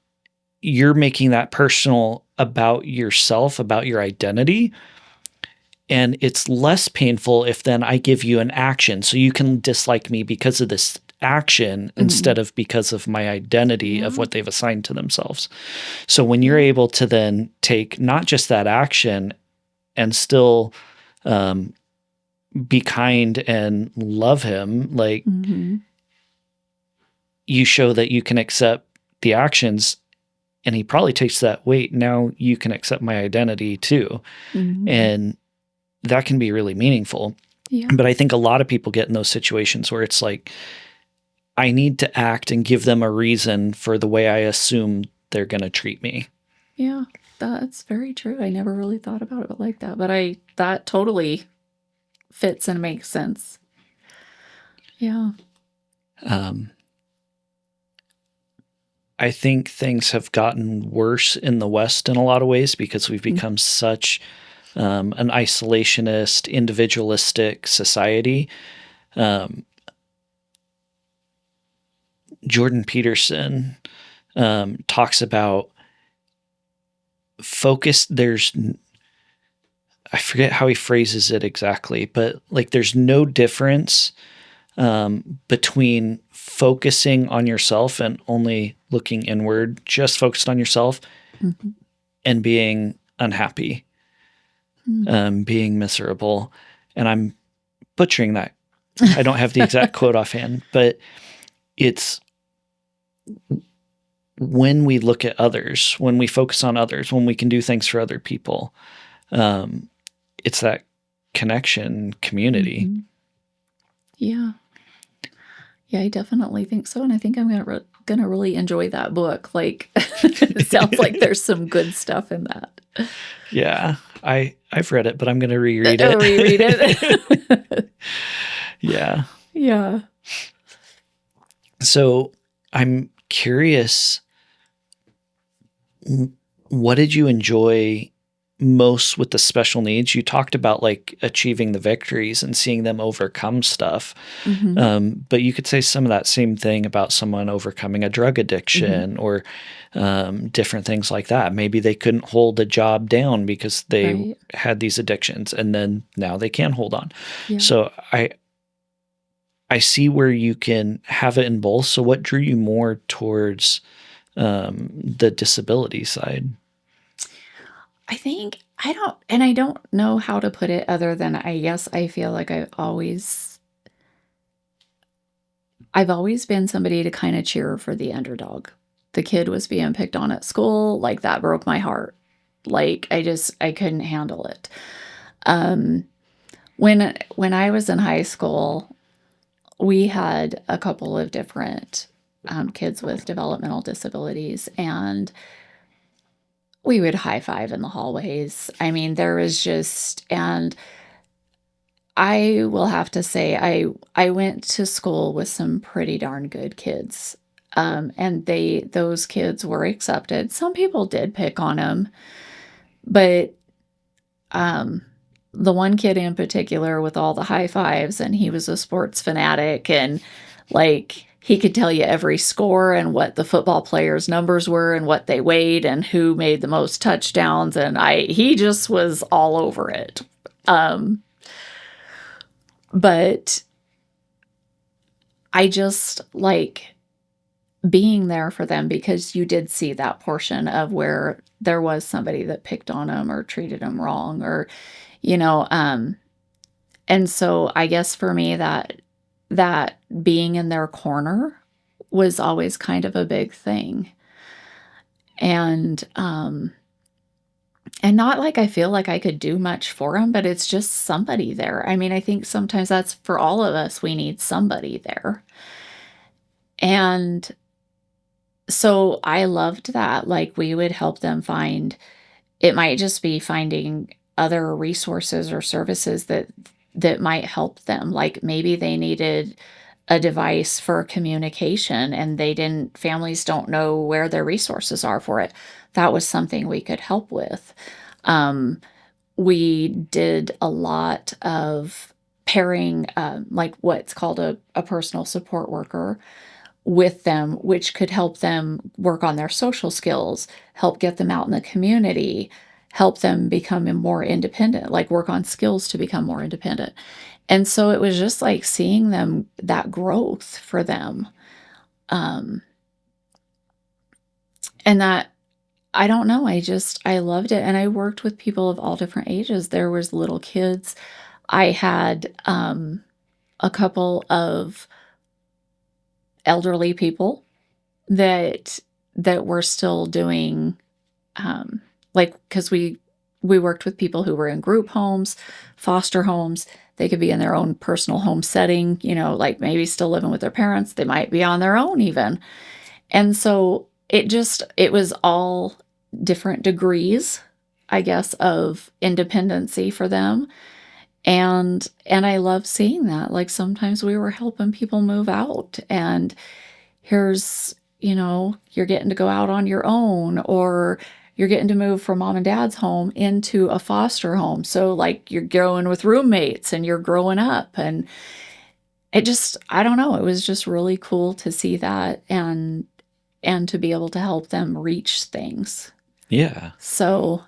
you're making that personal about yourself, about your identity. And it's less painful if then I give you an action. So you can dislike me because of this action Hmm. instead of because of my identity of Yeah. what they've assigned to themselves. So when you're Yeah. able to then take not just that action and still um, be kind and love him, like Hmm. you show that you can accept the actions and he probably takes that, wait, now you can accept my identity too. Hmm. And that can be really meaningful. Yeah. But I think a lot of people get in those situations where it's like, I need to act and give them a reason for the way I assume they're going to treat me. Yeah. That's very true. I never really thought about it like that, but that totally fits and makes sense. Yeah. Um, I think things have gotten worse in the West in a lot of ways because we've Mm. become such an isolationist, individualistic society. Um, Jordan Peterson talks about focus. I forget how he phrases it exactly, but like there's no difference between focusing on yourself and only looking inward, just focused on yourself, Mhm. and being unhappy, Mm. being miserable. And I'm butchering that. I don't have the exact quote offhand, but it's when we look at others, when we focus on others, when we can do things for other people, um, it's that connection, community. Mhm. Yeah. Yeah, I definitely think so, and I think I'm gonna really enjoy that book, like, it sounds like there's some good stuff in that. Yeah, I've read it, but I'm going to reread it. Reread it. Yeah. Yeah. So I'm curious, what did you enjoy most with the special needs? You talked about like achieving the victories and seeing them overcome stuff. Mhm. But you could say some of that same thing about someone overcoming a drug Mhm. addiction or different things like that. Maybe they couldn't hold a job down because they Right. had these addictions and then now they can hold on. Yeah. So I see where you can have it in both. So what drew you more towards the disability side? I don't know how to put it other than I guess I feel like I've always been somebody to kinda cheer for the underdog. The kid was being picked on at school, like, that broke my heart. Like, I couldn't handle it. Um, when I was in high school, we had a couple of different, kids with developmental disabilities, and we would high five in the hallways. I mean, there was just and I will have to say I went to school with some pretty darn good kids. And those kids were accepted. Some people did pick on them, but um, the one kid in particular with all the high fives, and he was a sports fanatic, and like he could tell you every score and what the football players' numbers were and what they weighed and who made the most touchdowns, and he just was all over it. Um, but I just like being there for them because you did see that portion of where there was somebody that picked on them or treated them wrong or, you know, and so I guess for me that being in their corner was always kind of a big thing. And and not like I feel like I could do much for them, but it's just somebody there. I mean, I think sometimes that's for all of us, we need somebody there. And so I loved that. Like we would help them find it might just be finding other resources or services that might help them. Like maybe they needed a device for communication and they didn't families don't know where their resources are for it. That was something we could help with. Um, we did a lot of pairing, like what's called a personal support worker with them, which could help them work on their social skills, help get them out in the community, help them become more independent, like work on skills to become more independent. And so it was just like seeing them that growth for them. Um, and that I don't know, I loved it. And I worked with people of all different ages. There was little kids. I had a couple of elderly people that were still doing like because we worked with people who were in group homes, foster homes. They could be in their own personal home setting, you know, like maybe still living with their parents. They might be on their own even. And so it was all different degrees, I guess, of independency for them. And I love seeing that. Like sometimes we were helping people move out and here's, you know, you're getting to go out on your own or you're getting to move from mom and dad's home into a foster home. So like you're going with roommates and you're growing up and it just I don't know, it was just really cool to see that and to be able to help them reach things. Yeah. So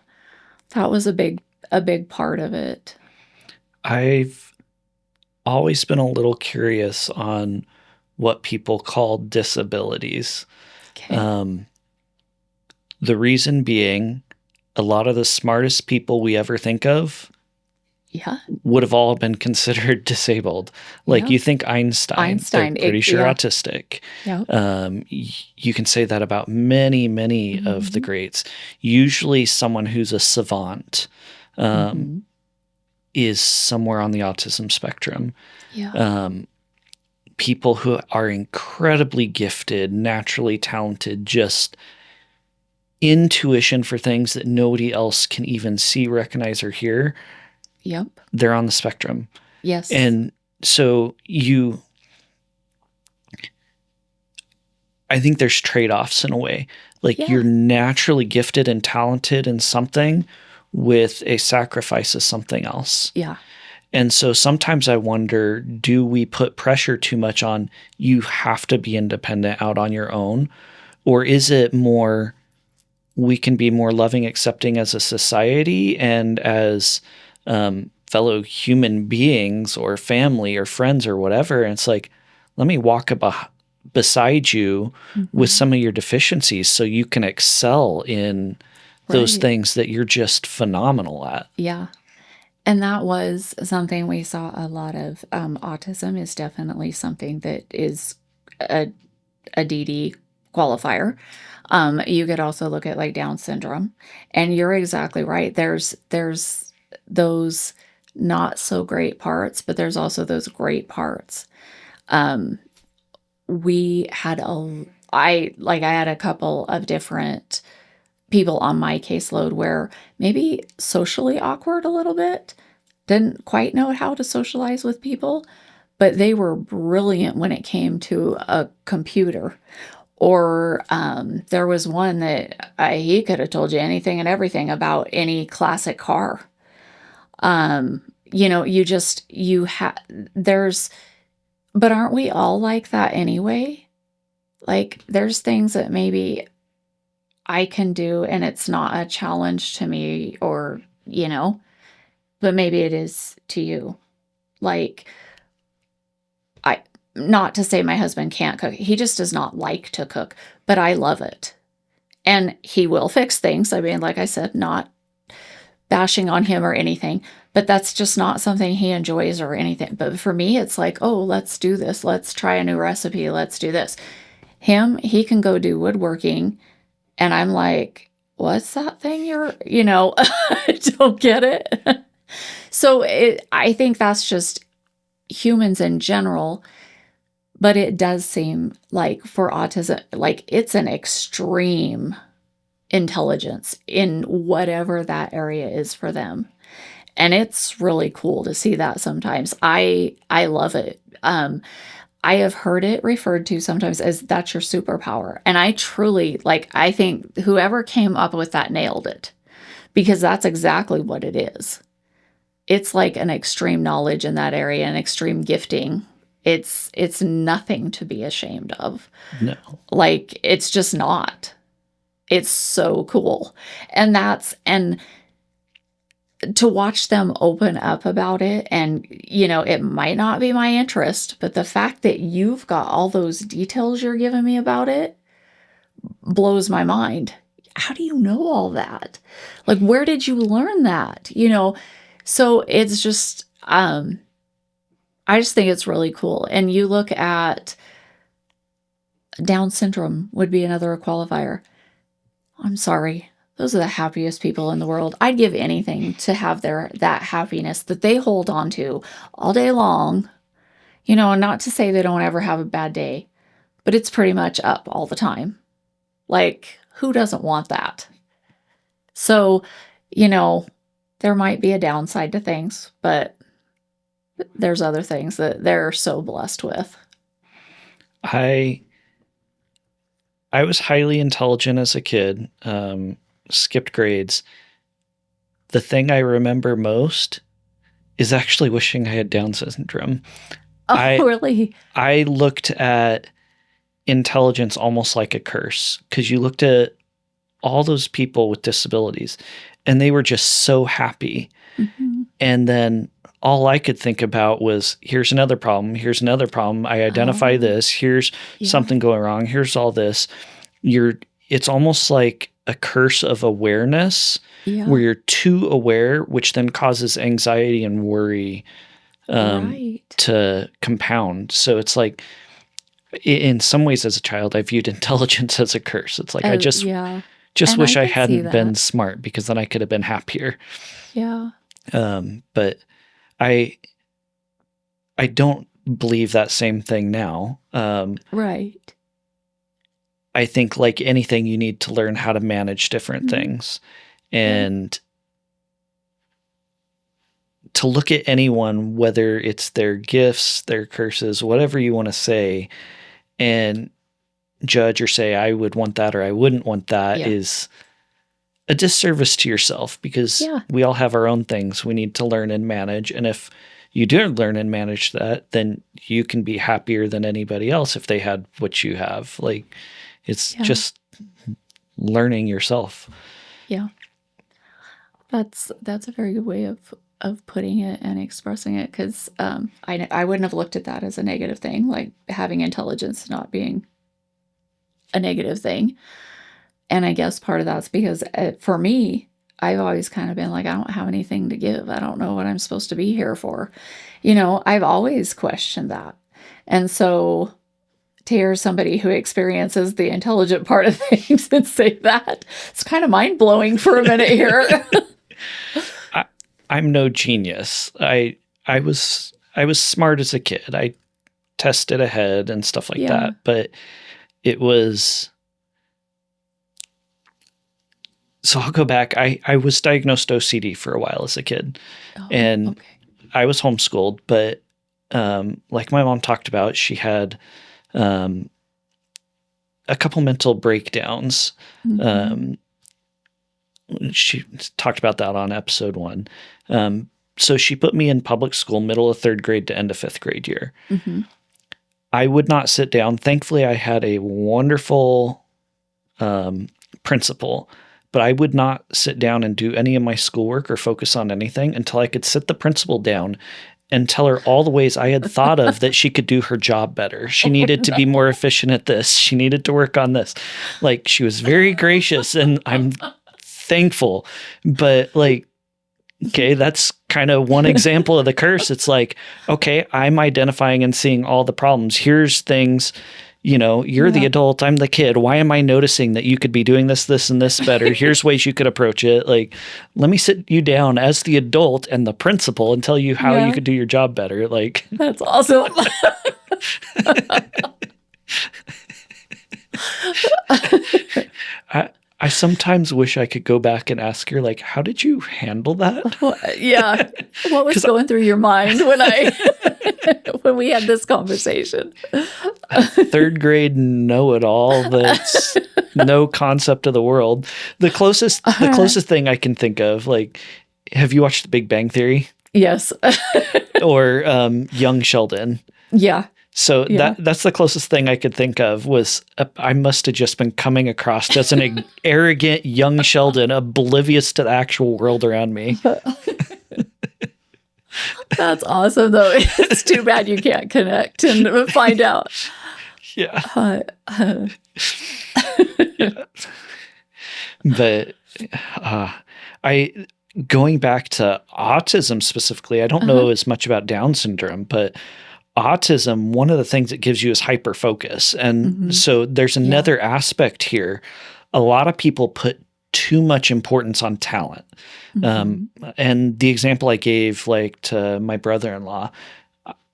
that was a big part of it. I've always been a little curious on what people call disabilities. Okay. The reason being, a lot of the smartest people we ever think of Yeah. would have all been considered disabled. Like Yeah. you think Einstein, they're Einstein. pretty sure Yeah. autistic. Yeah. You can say that about many, many of the Mhm. greats. Usually, someone who's a savant Mhm. is somewhere on the autism spectrum. Yeah. Um, People who are incredibly gifted, naturally talented, just intuition for things that nobody else can even see, recognize, or hear, Yep. they're on the spectrum. Yes. And so I think there's trade-offs in a way. Like Yeah. you're naturally gifted and talented in something with a sacrifice of something else. Yeah. And so sometimes I wonder, do we put pressure too much on you have to be independent out on your own? Or is it more we can be more loving, accepting as a society and as fellow human beings or family or friends or whatever? And it's like, let me walk beside you with Mhm. some of your deficiencies so you can excel in those Right. things that you're just phenomenal at. Yeah. And that was something we saw a lot of. Autism is definitely something that is a, a DD qualifier. You could also look at like Down syndrome, and you're exactly right. There's those not so great parts, but there's also those great parts. Um, we had I had a couple of different people on my caseload where maybe socially awkward a little bit, didn't quite know how to socialize with people, but they were brilliant when it came to a computer. Or there was one that he could have told you anything and everything about any classic car. You know, you have, there's, but aren't we all like that anyway? Like, there's things that maybe I can do and it's not a challenge to me or, you know, but maybe it is to you. Like I not to say my husband can't cook. He just does not like to cook, but I love it. And he will fix things. I mean, like I said, not bashing on him or anything, but that's just not something he enjoys or anything. But for me, it's like, oh, let's do this. Let's try a new recipe. Let's do this. He can go do woodworking. And I'm like, what's that thing I don't get it. So I think that's just humans in general. But it does seem like for autism, like it's an extreme intelligence in whatever that area is for them. And it's really cool to see that sometimes. I love it. I have heard it referred to sometimes as that's your superpower. And I truly, like, I think whoever came up with that nailed it, because that's exactly what it is. It's like an extreme knowledge in that area, an extreme gifting. It's nothing to be ashamed of. No. Like, it's just not. It's so cool. And to watch them open up about it, and, it might not be my interest, but the fact that you've got all those details you're giving me about it blows my mind. How do you know all that? Like, where did you learn that? So it's just, I just think it's really cool. And you look at Down syndrome would be another qualifier. I'm sorry. Those are the happiest people in the world. I'd give anything to have that happiness that they hold on to all day long. And not to say they don't ever have a bad day, but it's pretty much up all the time. Like, who doesn't want that? So, there might be a downside to things, but there's other things that they're so blessed with. I was highly intelligent as a kid, skipped grades. The thing I remember most is actually wishing I had Down syndrome. Oh, really? I looked at intelligence almost like a curse, because you looked at all those people with disabilities and they were just so happy. Mm-hmm. And then all I could think about was, here's another problem. Here's another problem. I identify this. Here's something going wrong. Here's all this. It's almost like a curse of awareness where you're too aware, which then causes anxiety and worry to compound. So it's like, in some ways as a child, I viewed intelligence as a curse. It's like, I just wish I hadn't been smart, because then I could have been happier. Yeah. But I don't believe that same thing now. Right. I think, like anything, you need to learn how to manage different things. And to look at anyone, whether it's their gifts, their curses, whatever you want to say, and judge or say, I would want that or I wouldn't want that, is a disservice to yourself, because we all have our own things we need to learn and manage. And if you do learn and manage that, then you can be happier than anybody else if they had what you have. Like, it's just learning yourself. Yeah. That's a very good way of putting it and expressing it, because I wouldn't have looked at that as a negative thing, like having intelligence not being a negative thing. And I guess part of that's because for me, I've always kind of been like, I don't have anything to give. I don't know what I'm supposed to be here for. I've always questioned that. And so to hear somebody who experiences the intelligent part of things and say that, it's kind of mind-blowing for a minute here. I'm no genius. I was smart as a kid. I tested ahead and stuff like that, but it was... So I'll go back. I was diagnosed OCD for a while as a kid, and I was homeschooled, but like my mom talked about, she had a couple mental breakdowns. Mm-hmm. She talked about that on episode 1. So she put me in public school, middle of 3rd grade to end of 5th grade year. Mm-hmm. I would not sit down. Thankfully, I had a wonderful principal, but I would not sit down and do any of my schoolwork or focus on anything until I could sit the principal down and tell her all the ways I had thought of that she could do her job better. She needed to be more efficient at this. She needed to work on this. Like, she was very gracious, and I'm thankful. But like, okay, that's kind of one example of the curse. It's like, okay, I'm identifying and seeing all the problems. Here's things, you're the adult, I'm the kid. Why am I noticing that you could be doing this, this, and this better? Here's ways you could approach it. Like, let me sit you down as the adult and the principal and tell you how you could do your job better. Like, that's awesome. I sometimes wish I could go back and ask her, like, how did you handle that? Well, yeah. What was going through your mind when when we had this conversation? Third grade know-it-all that's no concept of the world. The closest thing I can think of, like, have you watched The Big Bang Theory? Yes. Or Young Sheldon? Yeah. So that's the closest thing I could think of was I must have just been coming across as an arrogant young Sheldon, oblivious to the actual world around me. That's awesome, though. It's too bad you can't connect and find out. Yeah. Yeah. But going back to autism specifically, I don't know as much about Down syndrome, but autism, one of the things it gives you is hyperfocus. And so there's another aspect here. A lot of people put too much importance on talent. And the example I gave, like, to my brother-in-law,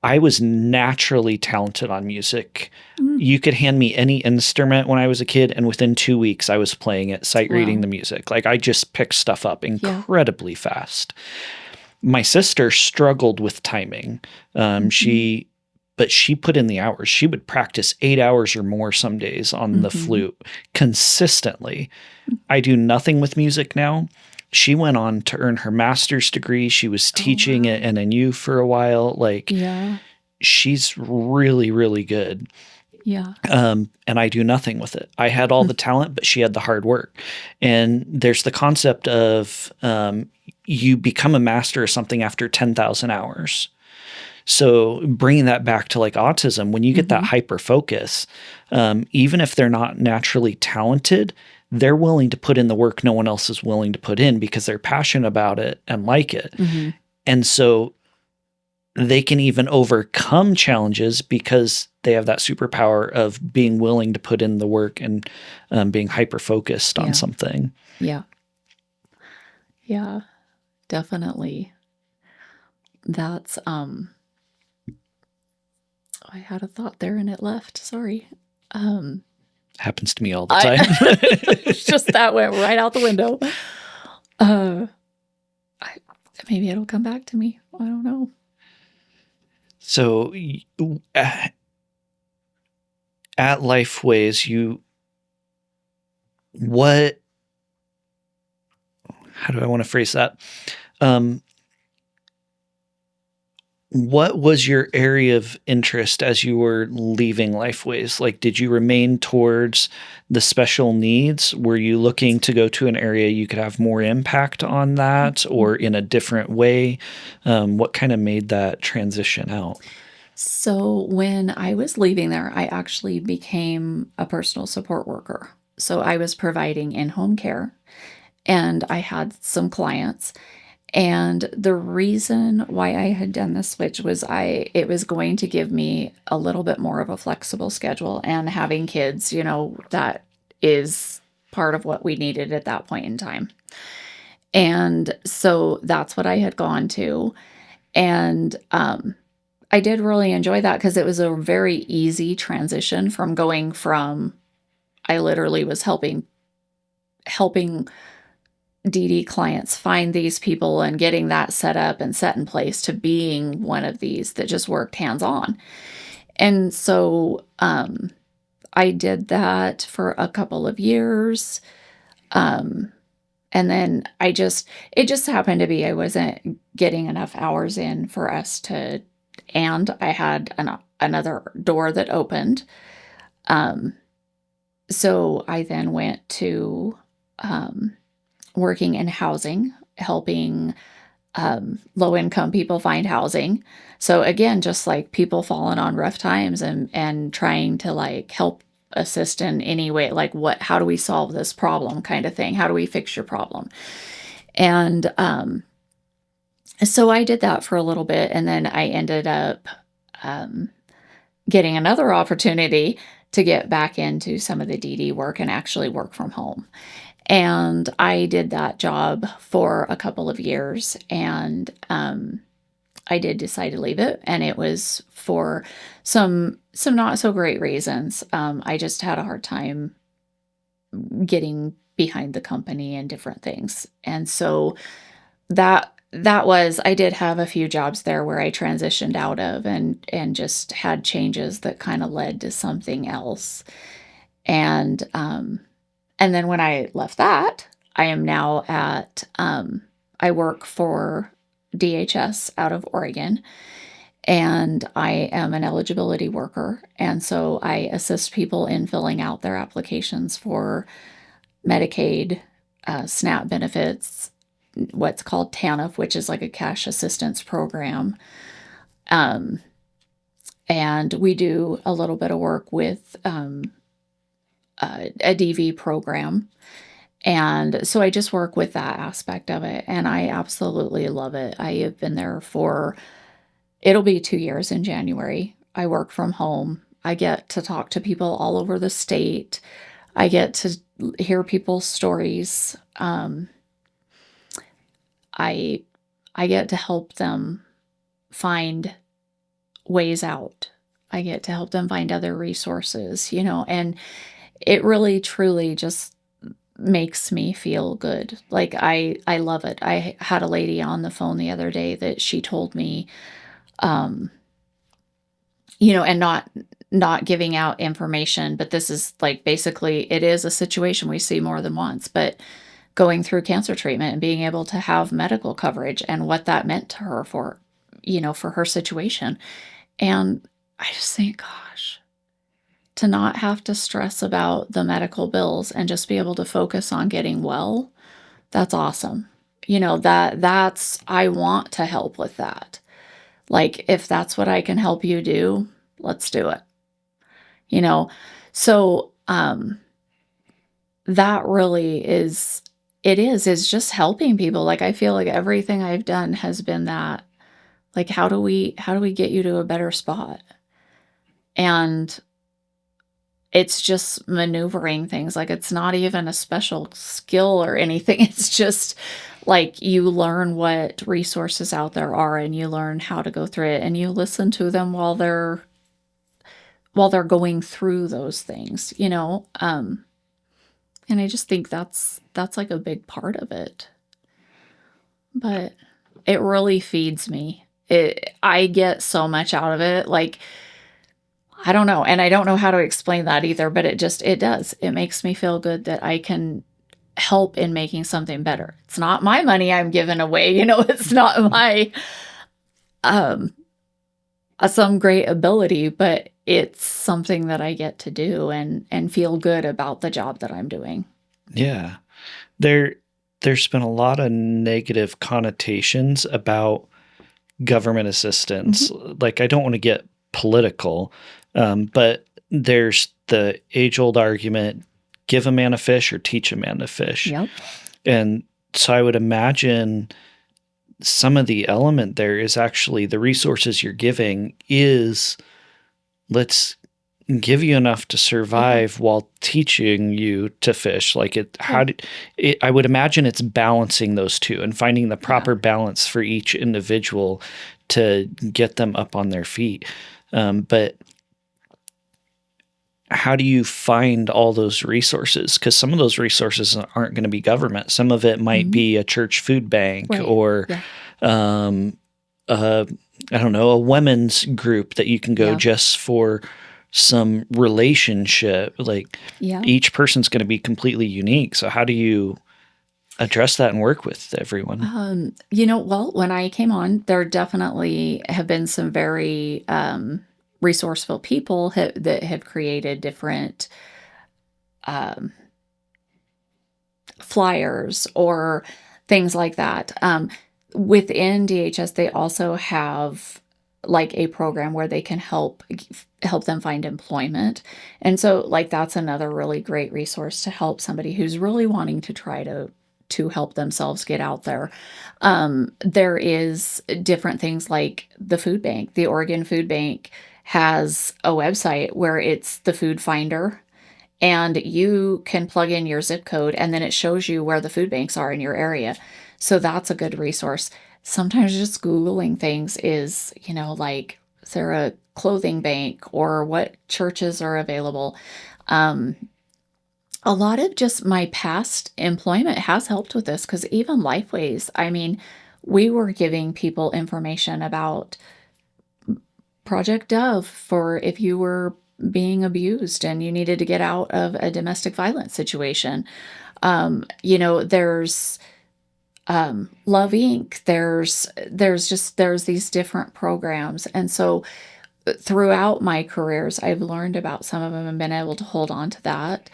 I was naturally talented on music. You could hand me any instrument when I was a kid, and within 2 weeks I was playing it, sight reading the music. Like, I just picked stuff up incredibly fast. My sister struggled with timing. But she put in the hours. She would practice 8 hours or more some days on the flute consistently. I do nothing with music now. She went on to earn her master's degree. She was teaching at NNU for a while. Like, she's really, really good. Yeah. And I do nothing with it. I had all the talent, but she had the hard work. And there's the concept of you become a master of something after 10,000 hours. So bringing that back to, like, autism, when you get that hyper focus, even if they're not naturally talented, they're willing to put in the work no one else is willing to put in because they're passionate about it and like it. And so they can even overcome challenges because they have that superpower of being willing to put in the work and being hyper focused on something. Yeah. Yeah, definitely. That's, I had a thought there and it left. Sorry. Happens to me all the time. It's just that went right out the window. Maybe it'll come back to me. I don't know. So at Lifeways, how do I want to phrase that? What was your area of interest as you were leaving Lifeways? Like, did you remain towards the special needs? Were you looking to go to an area you could have more impact on that, or in a different way? What kind of made that transition out? So when I was leaving there, I actually became a personal support worker. So I was providing in-home care, and I had some clients. And the reason why I had done the switch was it was going to give me a little bit more of a flexible schedule, and having kids, that is part of what we needed at that point in time. And so that's what I had gone to. And I did really enjoy that because it was a very easy transition from going from, I literally was helping DD clients find these people and getting that set up and set in place, to being one of these that just worked hands-on. And so I did that for a couple of years. And then it just happened to be I wasn't getting enough hours in for us to, and I had another door that opened. So I then went to working in housing, helping low-income people find housing. So again, just like people falling on rough times and trying to like help assist in any way, like how do we solve this problem kind of thing? How do we fix your problem? And so I did that for a little bit, and then I ended up um, getting another opportunity to get back into some of the DD work and actually work from home. And I did that job for a couple of years, and I did decide to leave it, and it was for some not so great reasons. I just had a hard time getting behind the company and different things, and so that was I did have a few jobs there where I transitioned out of and just had changes that kind of led to something else. And then when I left that, I am now at I work for DHS out of Oregon, and I am an eligibility worker. And so I assist people in filling out their applications for Medicaid, SNAP benefits, what's called TANF, which is like a cash assistance program. Um, and we do a little bit of work with a DV program. And so I just work with that aspect of it, and I absolutely love it. I have been there for, it'll be 2 years in January. I work from home. I get to talk to people all over the state. I get to hear people's stories. I I get to help them find ways out. I get to help them find other resources, and it really truly just makes me feel good. Like I love it. I had a lady on the phone the other day that she told me, um, and not giving out information, but this is like basically it is a situation we see more than once, but going through cancer treatment and being able to have medical coverage and what that meant to her for her situation. And I just think, gosh, to not have to stress about the medical bills and just be able to focus on getting well, that's awesome. That's I want to help with that. Like if that's what I can help you do, let's do it. You know. So that really is just helping people. Like I feel like everything I've done has been that. Like how do we get you to a better spot? And it's just maneuvering things. Like it's not even a special skill or anything. It's just like you learn what resources out there are and you learn how to go through it and you listen to them while they're going through those things. And I just think that's like a big part of it. But it really feeds me. I get so much out of it. Like I don't know, and I don't know how to explain that either, but it does. It makes me feel good that I can help in making something better. It's not my money I'm giving away, it's not my um some great ability, but it's something that I get to do and feel good about the job that I'm doing. Yeah. There's been a lot of negative connotations about government assistance. Mhm. Like, I don't want to get political, but there's the age-old argument, give a man a fish or teach a man to fish. Yep. And so I would imagine some of the element there is actually the resources you're giving is, let's give you enough to Yeah. survive while teaching you to fish. Like Yeah. I would imagine it's balancing those two and finding the Yeah. proper balance for each individual to get them up on their feet. But how do you find all those resources? Because some of those resources aren't going to be government. Some of it might Mhm. be a church food bank Right. or, Yeah. um, I don't know, a women's group that you can go Yeah. just for some relationship. Like Yeah. each person's going to be completely unique. So how do you address that and work with everyone? Well, when I came on, there definitely have been some very resourceful people that have created different um, flyers or things like that. within DHS, they also have like a program where they can help them find employment. And so like that's another really great resource to help somebody who's really wanting to try to help themselves get out there. There is different things like the food bank. The Oregon Food Bank has a website where it's the food finder, and you can plug in your zip code and then it shows you where the food banks are in your area. So that's a good resource. Sometimes just Googling things is, like, is there a clothing bank or what churches are available? Um, a lot of just my past employment has helped with this because even Lifeways, I mean, we were giving people information about Project Dove for if you were being abused and you needed to get out of a domestic violence situation. There's Love Inc. There's these different programs, and so throughout my careers, I've learned about some of them and been able to hold on to that.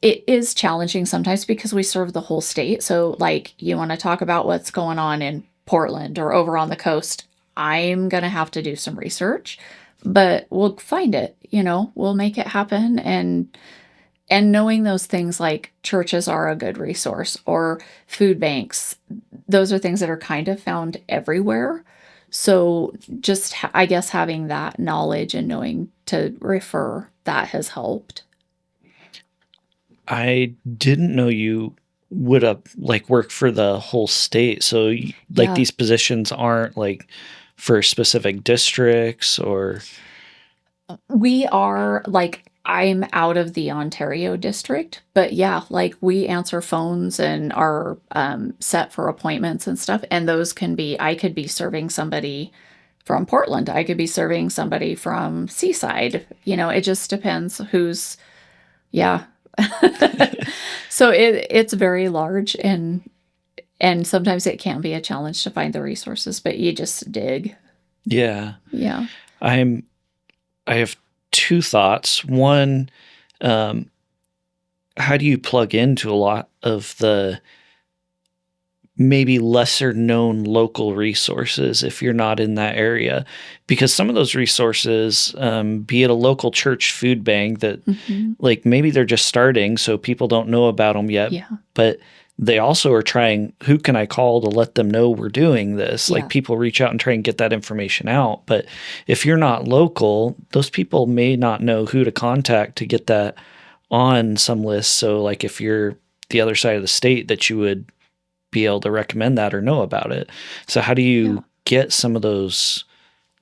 It is challenging sometimes because we serve the whole state. So, like, you want to talk about what's going on in Portland or over on the coast, I'm going to have to do some research, but we'll find it, we'll make it happen. And knowing those things like churches are a good resource or food banks, those are things that are kind of found everywhere. So just, I guess, having that knowledge and knowing to refer, that has helped. I didn't know you would like work for the whole state. So like Yeah. these positions aren't like for specific districts or We are like, I'm out of the Ontario district, but yeah, like we answer phones and are set for appointments and stuff. And those can be, I could be serving somebody from Portland, I could be serving somebody from Seaside. It just depends who's, yeah. So it's very large, and sometimes it can be a challenge to find the resources, but you just dig. yeah. Yeah. I have two thoughts. One, how do you plug into a lot of the maybe lesser known local resources if you're not in that area? Because some of those resources, be it a local church food bank that Hmm. like maybe they're just starting, so people don't know about them yet, Yeah. but they also are trying, who can I call to let them know we're doing this? Like Yeah. people reach out and try and get that information out. But if you're not local, those people may not know who to contact to get that on some list. So like if you're the other side of the state, that you would be able to recommend that or know about it. So how do Yeah. you get some of those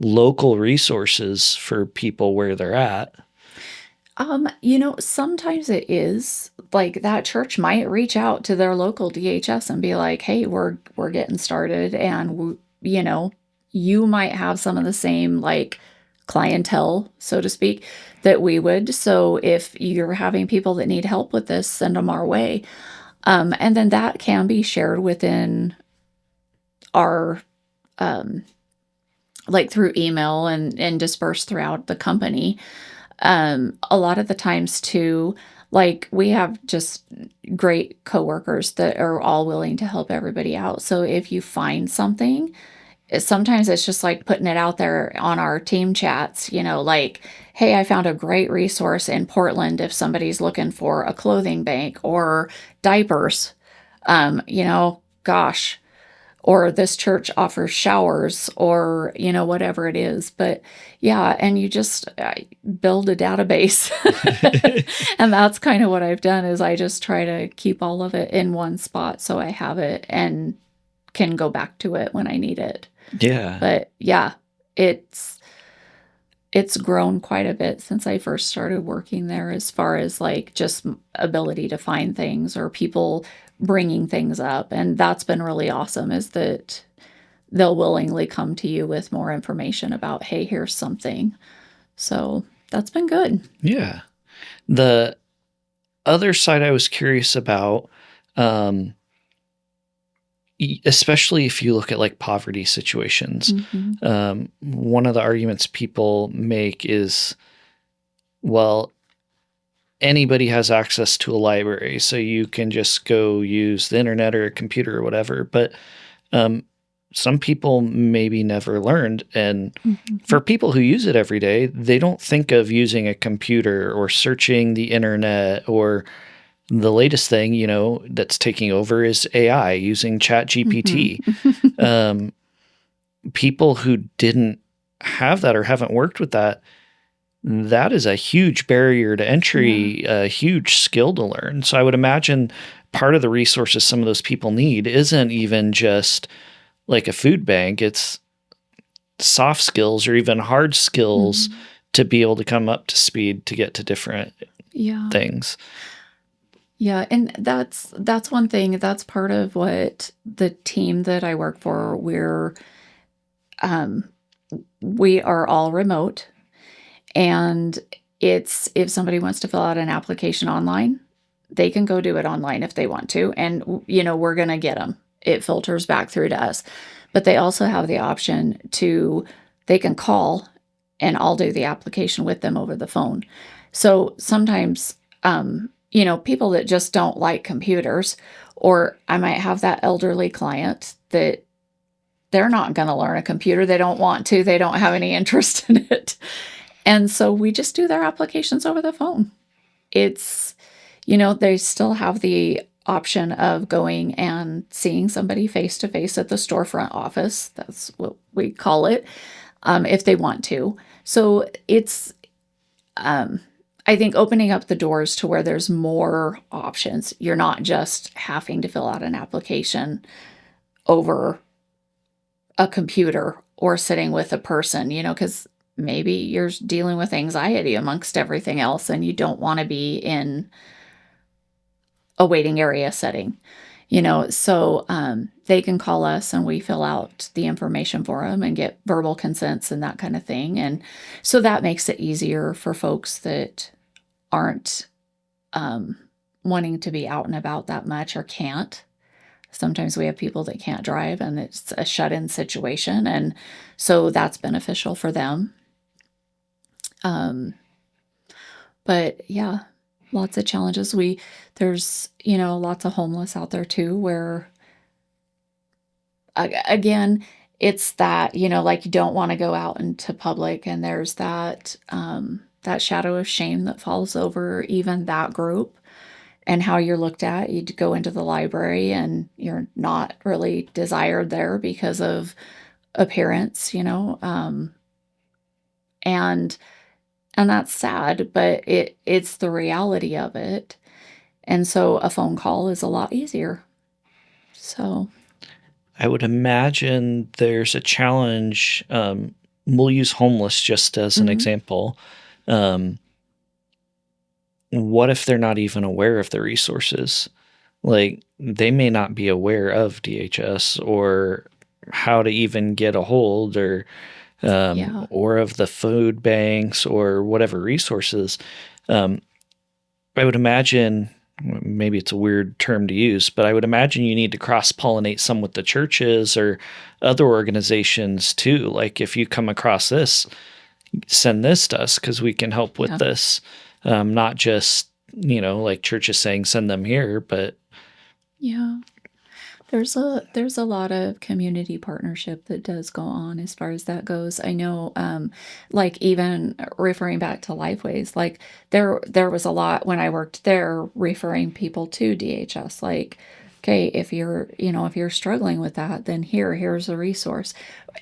local resources for people where they're at? Sometimes it is like that church might reach out to their local DHS and be like, "Hey, we're getting started, and you might have some of the same like clientele, so to speak, that we would. So if you're having people that need help with this, send them our way." And then that can be shared within our um, like through email and dispersed throughout the company. A lot of the times too, like we have just great coworkers that are all willing to help everybody out. So if you find something, sometimes it's just like putting it out there on our team chats, like, hey, I found a great resource in Portland if somebody's looking for a clothing bank or diapers. Gosh, or this church offers showers, or whatever it is. But yeah, and you just build a database. And that's kind of what I've done, is I just try to keep all of it in one spot so I have it and can go back to it when I need it. Yeah. But yeah, it's grown quite a bit since I first started working there, as far as like just ability to find things or people bringing things up. And that's been really awesome, is that they'll willingly come to you with more information about, hey, here's something. So that's been good. Yeah. The other side I was curious about, um, especially if you look at like poverty situations, Hmm. one of the arguments people make is, well, anybody has access to a library, so you can just go use the internet or a computer or whatever. But Some people maybe never learned. And Mhm. for people who use it every day, they don't think of using a computer or searching the internet, or the latest thing, that's taking over is AI using Chat Mhm. GPT. Um, People who didn't have that or haven't worked with that, that is a huge barrier to Yeah. entry, a huge skill to learn. So I would imagine part of the resources some of those people need isn't even just like a food bank, it's soft skills or even hard skills Mhm. to be able to come up to speed to get to different Yeah. things. Yeah, and that's one thing, that's part of what the team that I work for, um, we are all remote, and it's if somebody wants to fill out an application online, they can go do it online if they want to, and, we're gonna get them. It filters back through to us. But they also have the option to they can call, and I'll do the application with them over the phone. So, sometimes, people that just don't like computers, or I might have that elderly client that they're not gonna learn a computer, they don't want to, they don't have any interest in it. And so we just do their applications over the phone. It's they still have the option of going and seeing somebody face to face at the storefront office. That's what we call it, if they want to. So it's, um, I think, opening up the doors to where there's more options. You're not just having to fill out an application over a computer or sitting with a person, because maybe you're dealing with anxiety amongst everything else and you don't want to be in a waiting area setting, so they can call us and we fill out the information for them and get verbal consents and that kind of thing. And so that makes it easier for folks that aren't um, wanting to be out and about that much or can't. Sometimes we have people that can't drive and it's a shut-in situation, and so that's beneficial for them. Um, but yeah, lots of challenges. There's, lots of homeless out there too, where again, it's that, like, you don't want to go out into public, and there's that shadow of shame that falls over even that group, and how you're looked at. You go into the library and you're not really desired there because of appearance, and that's sad, but it's the reality of it. And so a phone call is a lot easier. So, I would imagine there's a challenge. We'll use homeless just as an mhm, example. Um, what if they're not even aware of the resources? Like, they may not be aware of DHS or how to even get a hold, yeah, or of the food banks or whatever resources. Um, I would imagine, maybe it's a weird term to use, but I would imagine you need to cross pollinate some with the churches or other organizations too. Like, if you come across this, send this to us because we can help with yeah. this. Not just, like churches saying send them here, but Yeah. There's a lot of community partnership that does go on as far as that goes. I know, like, even referring back to Lifeways, like, there was a lot when I worked there referring people to DHS. Like, okay, if you're struggling with that, then here's a resource.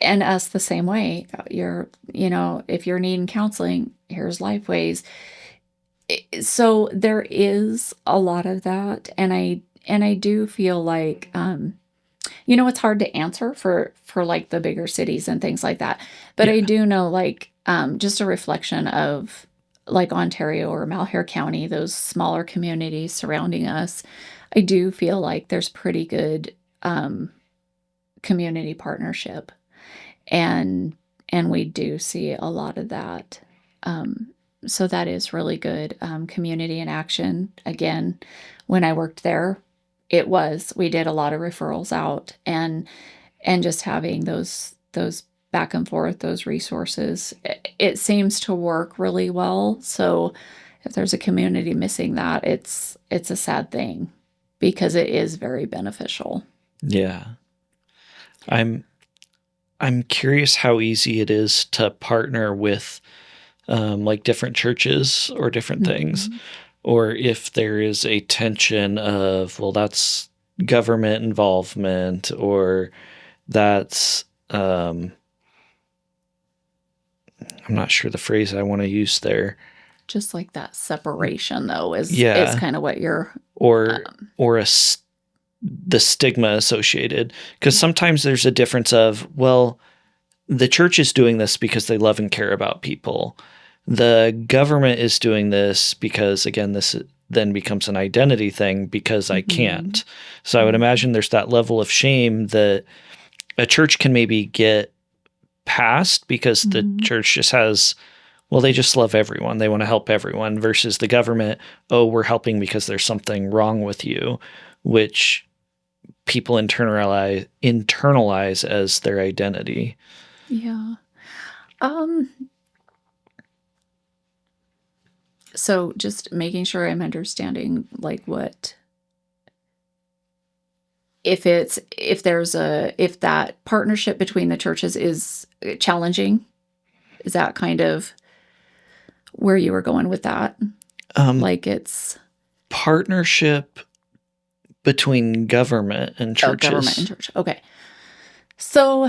And us the same way. If you're needing counseling, here's Lifeways. So there is a lot of that, and I do feel like, it's hard to answer for like the bigger cities and things like that. But I yeah, do know, like, just a reflection of like Ontario or Malheur County, those smaller communities surrounding us. I do feel like there's pretty good community partnership, and we do see a lot of that. Um, so that is really good. Community in action. Again, when I worked there, we did a lot of referrals out, and just having those back and forth, those resources, it seems to work really well. So if there's a community missing that, it's a sad thing because it is very beneficial. yeah. I'm I'm curious how easy it is to partner with like different churches or different things, Mhm. or if there is a tension of, well, that's government involvement, or that's I'm not sure the phrase I want to use there. Just like that separation, though, is Yeah, kind of what you're. or Um, or the stigma associated, because yeah. sometimes there's a difference of, well, the church is doing this because they love and care about people. The government is doing this because, again, this then becomes an identity thing because I Hmm. can't. So I would Hmm. imagine there's that level of shame that a church can maybe get past because the Hmm. church just has, well, they just love everyone. They want to help everyone versus the government. Oh, we're helping because there's something wrong with you, which people internalize as their identity. Yeah. Um, so just making sure I'm understanding like what if that partnership between the churches is challenging, is that kind of where you were going with that? Um, Like it's Partnership between government and oh, government and churches. church. Okay. So,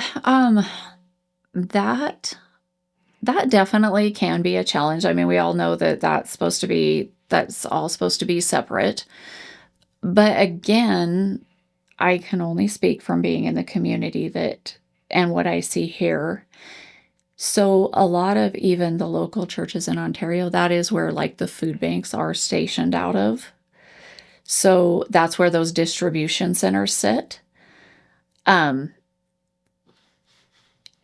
that that definitely can be a challenge. I mean, we all know that that's all supposed to be separate. But again, I can only speak from being in the community that and what I see here. So a lot of even the local churches in Ontario, that is where like the food banks are stationed out of. So that's where those distribution centers sit. Um,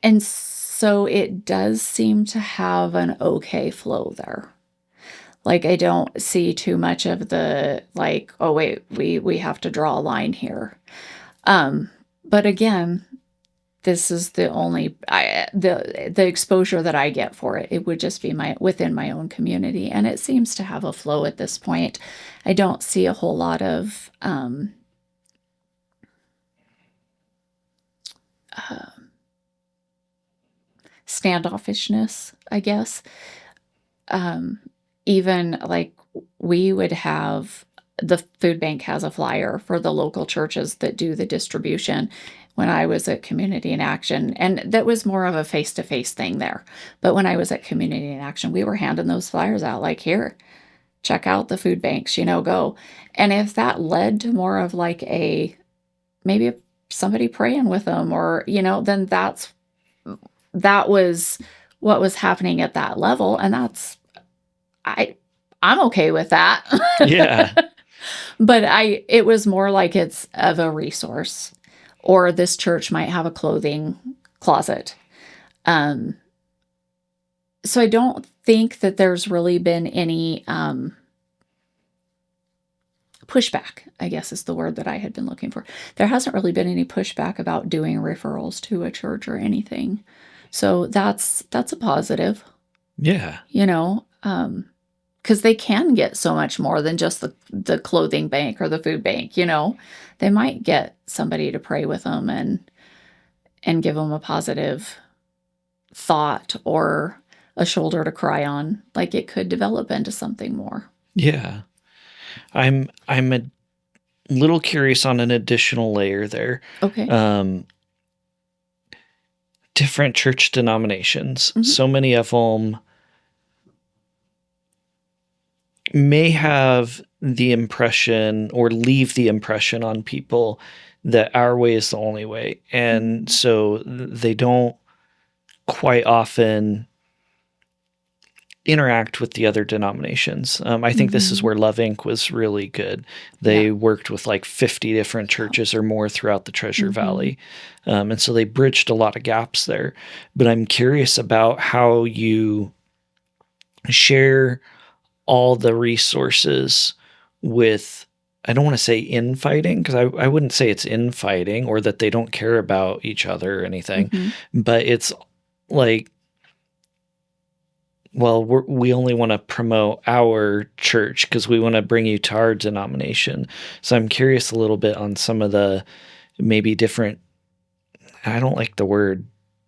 and so it does seem to have an okay flow there. Like I don't see too much of the like, oh wait, we have to draw a line here. But again, this is the exposure that I get for it. It would just be my within my own community, and it seems to have a flow at this point. I don't see a whole lot of uh, standoffishness, I guess. Um, Even like we would have the food bank has a flyer for the local churches that do the distribution when I was at Community in Action. And that was more of a face to face thing there. But when I was at Community in Action, we were handing those flyers out like, here, check out the food banks, go. And if that led to more of like maybe somebody praying with them or, then that was what was happening at that level. And I I'm okay with that. Yeah. But it was more like it's of a resource or this church might have a clothing closet. Um so I don't think that there's really been any pushback, I guess is the word that I had been looking for. There hasn't really been any pushback about doing referrals to a church or anything. So that's a positive, Yeah. you know. Because they can get so much more than just the clothing bank or the food bank, They might get somebody to pray with them and give them a positive thought or a shoulder to cry on. Like it could develop into something more. Yeah. I'm a little curious on an additional layer there. Okay. Um, Different church denominations. Hmm. So many of them may have the impression or leave the impression on people that our way is the only way. And Hmm. so they don't quite often interact with the other denominations. I think this is Hmm. where Love Inc. was really good. Yeah. They worked with like 50 different Yeah. churches or more throughout the Treasure Hmm. Valley. And so they bridged a lot of gaps there. But I'm curious about how you share all the resources with, I don't want to say infighting, because I wouldn't say it's infighting or that they don't care about each other or anything, Hmm. but it's like, well, we only want to promote our church because we want to bring you to our denomination. So I'm curious a little bit on some of the maybe different, I don't like the word,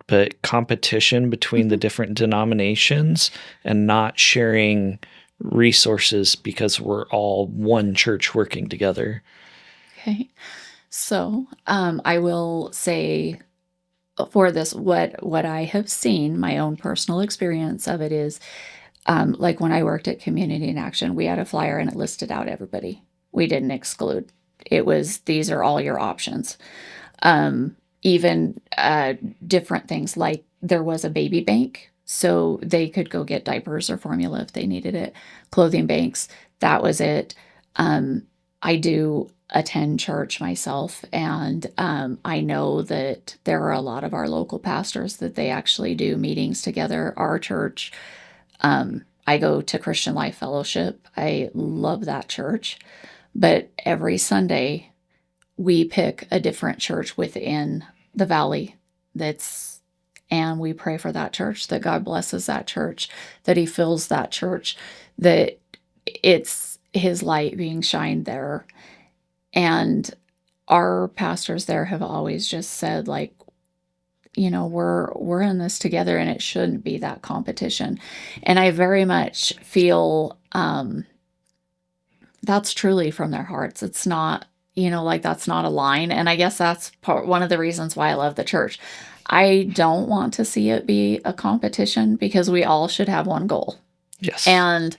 but competition between the Mhm. different denominations and not sharing resources because we're all one church working together. Okay. So, I will say for this, what I have seen, my own personal experience of it is, like when I worked at Community in Action, we had a flyer and it listed out everybody. We didn't exclude. It was, these are all your options. Even different things like there was a baby bank, so they could go get diapers or formula if they needed it, clothing banks. That was it. I do attend church myself, and I know that there are a lot of our local pastors that they actually do meetings together. Our church, I go to Christian Life Fellowship. I love that church, but every Sunday we pick a different church within the valley that's and we pray for that church, that God blesses that church, that he fills that church, that it's his light being shined there. And our pastors there have always just said, like, we're in this together and it shouldn't be that competition. And I very much feel that's truly from their hearts. It's not, like that's not a line. And I guess that's one of the reasons why I love the church. I don't want to see it be a competition because we all should have one goal. Yes. And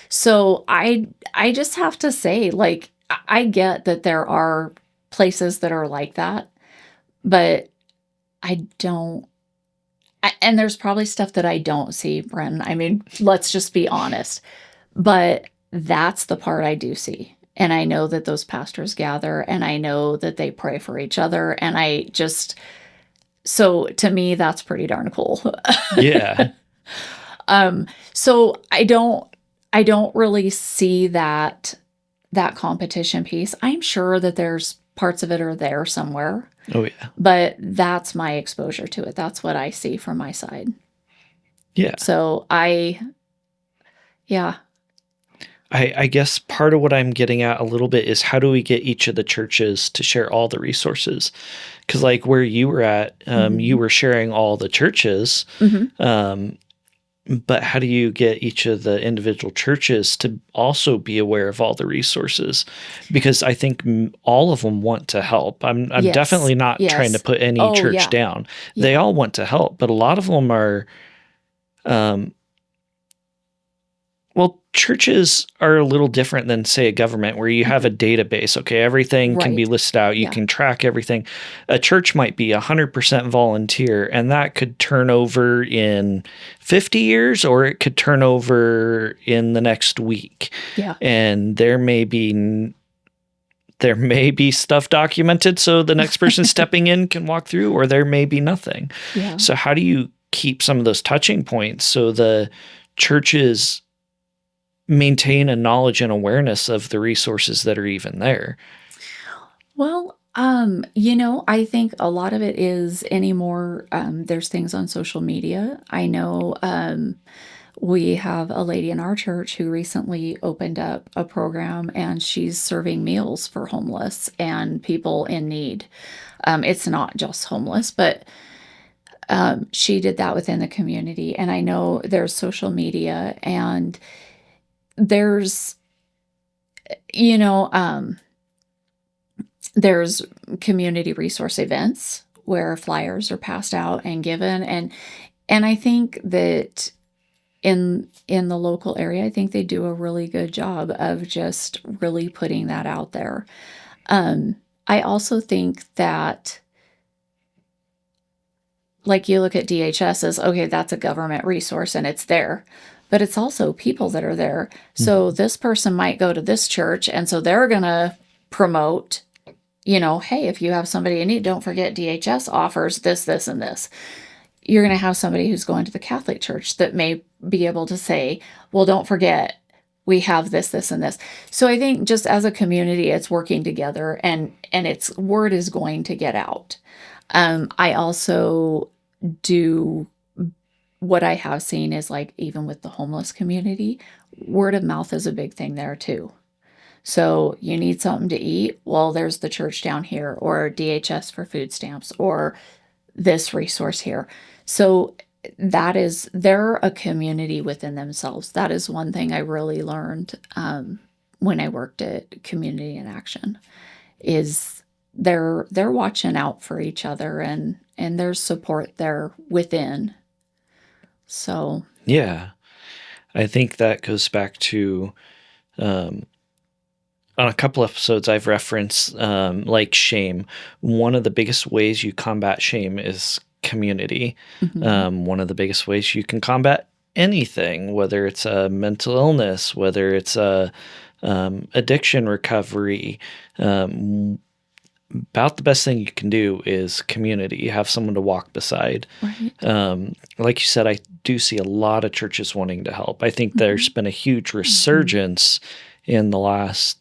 so I just have to say, like, I get that there are places that are like that, but I don't. And there's probably stuff that I don't see, Brenton. I mean, let's just be honest. But that's the part I do see. And I know that those pastors gather and I know that they pray for each other. And so to me, that's pretty darn cool. Yeah. So I don't really see that competition piece. I'm sure that there's parts of it are there somewhere, Oh, yeah. but that's my exposure to it. That's what I see from my side. Yeah. So yeah. I guess part of what I'm getting at a little bit is how do we get each of the churches to share all the resources? Because, like, where you were at, you Mhm. were sharing all the churches. Mhm. But how do you get each of the individual churches to also be aware of all the resources? Because I think all of them want to help. I'm Yes. definitely not trying to Yes. put any Oh, church yeah. down. They Yeah. all want to help, but a lot of them are, um, well, churches are a little different than, say, a government where you have a Mhm. database. Okay, everything can be Right. listed out. You Yeah. can track everything. A church might be 100% volunteer, and that could turn over in 50 years, or it could turn over in the next week. Yeah. And there may be stuff documented so the next person stepping in can walk through, or there may be nothing. Yeah. So how do you keep some of those touching points so the churches maintain a knowledge and awareness of the resources that are even there? Well, I think a lot of it is anymore, there's things on social media. I know, we have a lady in our church who recently opened up a program and she's serving meals for homeless and people in need. It's not just homeless, but she did that within the community. And I know there's social media and there's, you know, um, there's community resource events where flyers are passed out and given, and I think that in the local area, I think they do a really good job of just really putting that out there. I also think that, like, you look at DHS as, okay, that's a government resource and it's there, but it's also people that are there. So this person might go to this church, and so they're gonna promote, hey, if you have somebody in need, don't forget DHS offers this, this, and this. You're going to have somebody who's going to the Catholic Church that may be able to say, well, don't forget, we have this, this, and this. So I think just as a community, it's working together and its word is going to get out. I also do what I have seen is, like, even with the homeless community, word of mouth is a big thing there too. So you need something to eat? Well, there's the church down here, or DHS for food stamps, or this resource here. So they're a community within themselves. That is one thing I really learned when I worked at Community in Action is they're watching out for each other, and there's support there within. So Yeah. I think that goes back to on a couple episodes I've referenced like shame. One of the biggest ways you combat shame is community. mhm. One of the biggest ways you can combat anything, whether it's a mental illness, whether it's a addiction recovery, about the best thing you can do is community. You have someone to walk beside. Right. Like you said, I do see a lot of churches wanting to help. I think there's Mhm. been a huge Mhm. resurgence in the last,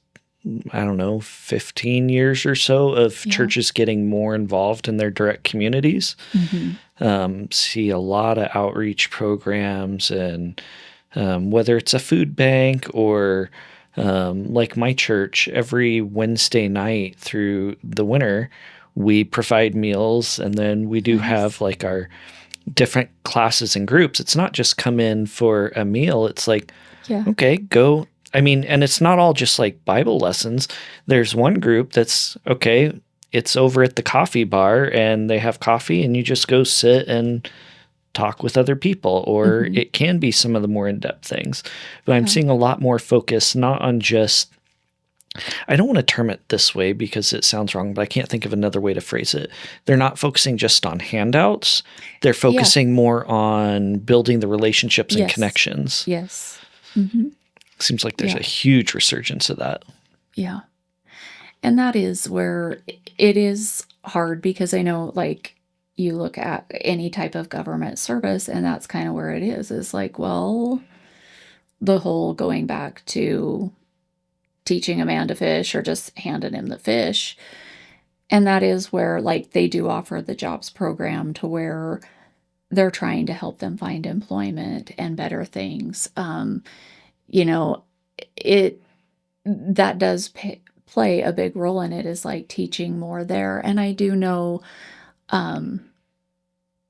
I don't know, 15 years or so of Yeah. churches getting more involved in their direct communities. Mhm. See a lot of outreach programs, and whether it's a food bank or like my church, every Wednesday night through the winter, we provide meals, and then we do have Nice. like our different classes and groups. It's not just come in for a meal. It's like, Yeah. okay, go. I mean, and it's not all just like Bible lessons. There's one group that's okay, it's over at the coffee bar and they have coffee and you just go sit and talk with other people, or Mhm. it can be some of the more in-depth things. But I'm Yeah. seeing a lot more focus not on just, I don't want to term it this way because it sounds wrong, but I can't think of another way to phrase it. They're not focusing just on handouts. They're Yeah. focusing more on building the relationships and Yes. connections. Yes. Mhm. Seems like there's a Yeah. huge resurgence of that. Yeah. And that is where it is hard because I know, like, you look at any type of government service, and that's kind of where it is like, well, the whole going back to teaching a man to fish or just handing him the fish. And that is where, like, they do offer the jobs program to where they're trying to help them find employment and better things. You know, it that does play a big role in it is like teaching more there. And I do know, um,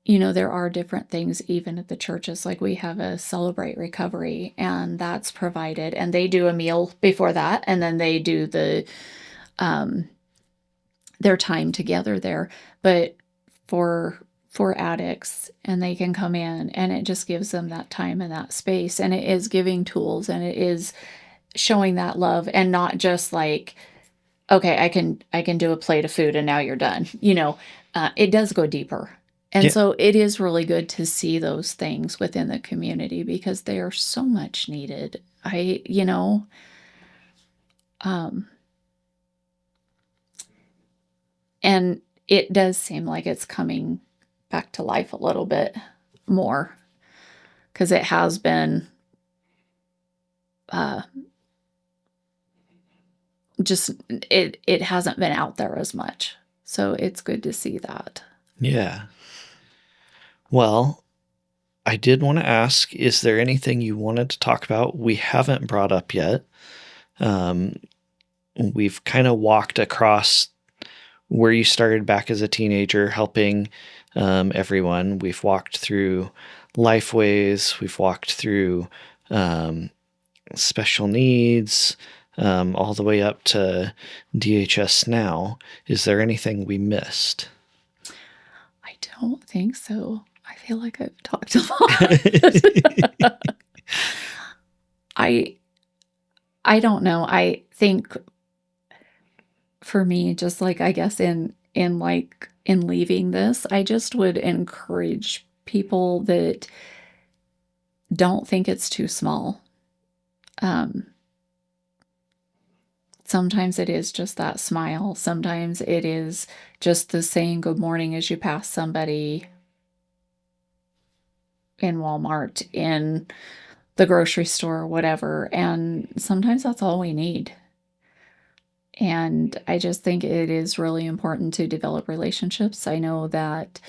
there are different things even at the churches. Like we have a celebrate recovery, and that's provided, and they do a meal before that, and then they do um, their time together there. But for addicts, and they can come in, and it just gives them that time and that space, and it is giving tools, and it is showing that love, and not just like, okay, I can do a plate of food and now you're done. It does go deeper. And Yeah. so it is really good to see those things within the community because they are so much needed. Um, and it does seem like it's coming back to life a little bit more because it has been uh, just it hasn't been out there as much. So it's good to see that. Yeah. Well, I did want to ask, is there anything you wanted to talk about we haven't brought up yet? Um, we've kind of walked across where you started back as a teenager helping everyone. We've walked through Lifeways. We've walked through um, special needs, all the way up to DHS now. Is there anything we missed? I don't think so. I feel like I've talked a lot. I I don't know. I think for me, just like I guess in leaving this, I just would encourage people that don't think it's too small. Um, Sometimes it is just that smile. Sometimes it is just the saying good morning as you pass somebody in Walmart, in the grocery store, whatever. And sometimes that's all we need. And I just think it is really important to develop relationships. I know that,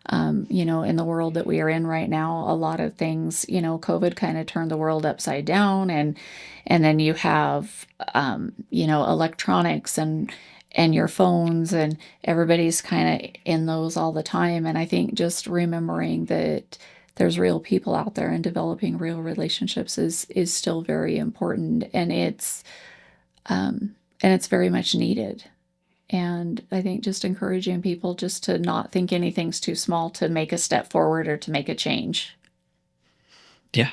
in the world that we are in right now, a lot of things, COVID kind of turned the world upside down, and then you have, electronics, and your phones, and everybody's kind of in those all the time. And I think just remembering that there's real people out there and developing real relationships is still very important, and it's very much needed. And I think just encouraging people just to not think anything's too small to make a step forward or to make a change. Yeah.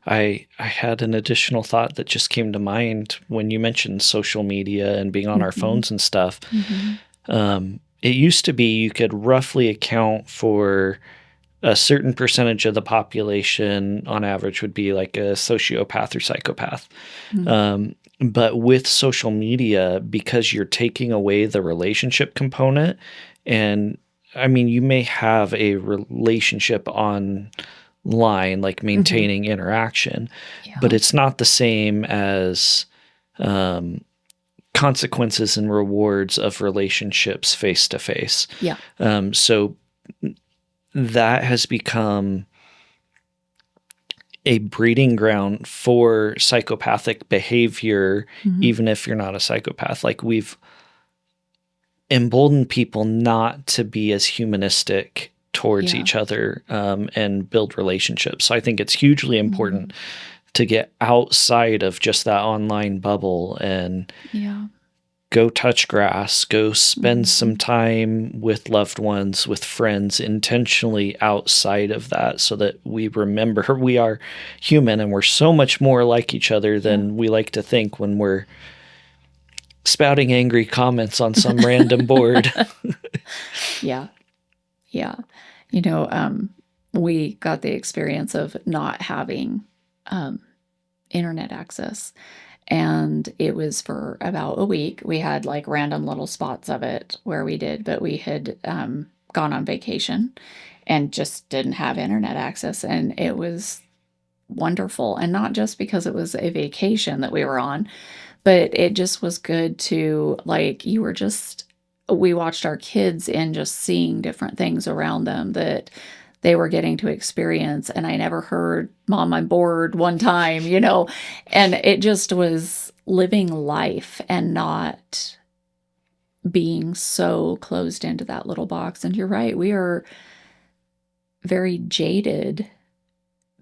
I had an additional thought that just came to mind when you mentioned social media and being on our Mm-hmm. phones and stuff. Mm-hmm. It used to be you could roughly account for a certain percentage of the population on average would be like a sociopath or psychopath. But with social media, because you're taking away the relationship component, and I mean, you may have a relationship online, like Mm-hmm. maintaining interaction, but Yeah. it's not the same as um, consequences and rewards of relationships face to face. Yeah. So that has become a breeding ground for psychopathic behavior, Mm-hmm. even if you're not a psychopath. Like, we've emboldened people not to be as humanistic towards Yeah. each other and build relationships. So I think it's hugely important Mm-hmm. to get outside of just that online bubble and Yeah. go touch grass, go spend some Mm-hmm. time with loved ones, with friends, intentionally outside of that, so that we remember we are human and we're so much more like each other Yeah. than we like to think when we're spouting angry comments on some random board. Yeah. Yeah. You know, we got the experience of not having um, internet access. And it was for about a week. We had like random little spots of it where we did, but we had gone on vacation and just didn't have internet access. And it was wonderful. And not just because it was a vacation that we were on, but it just was good to, like, we watched our kids in just seeing different things around them that they were getting to experience. And I never heard, Mom, I'm bored one time, and it just was living life and not being so closed into that little box. And you're right, we are very jaded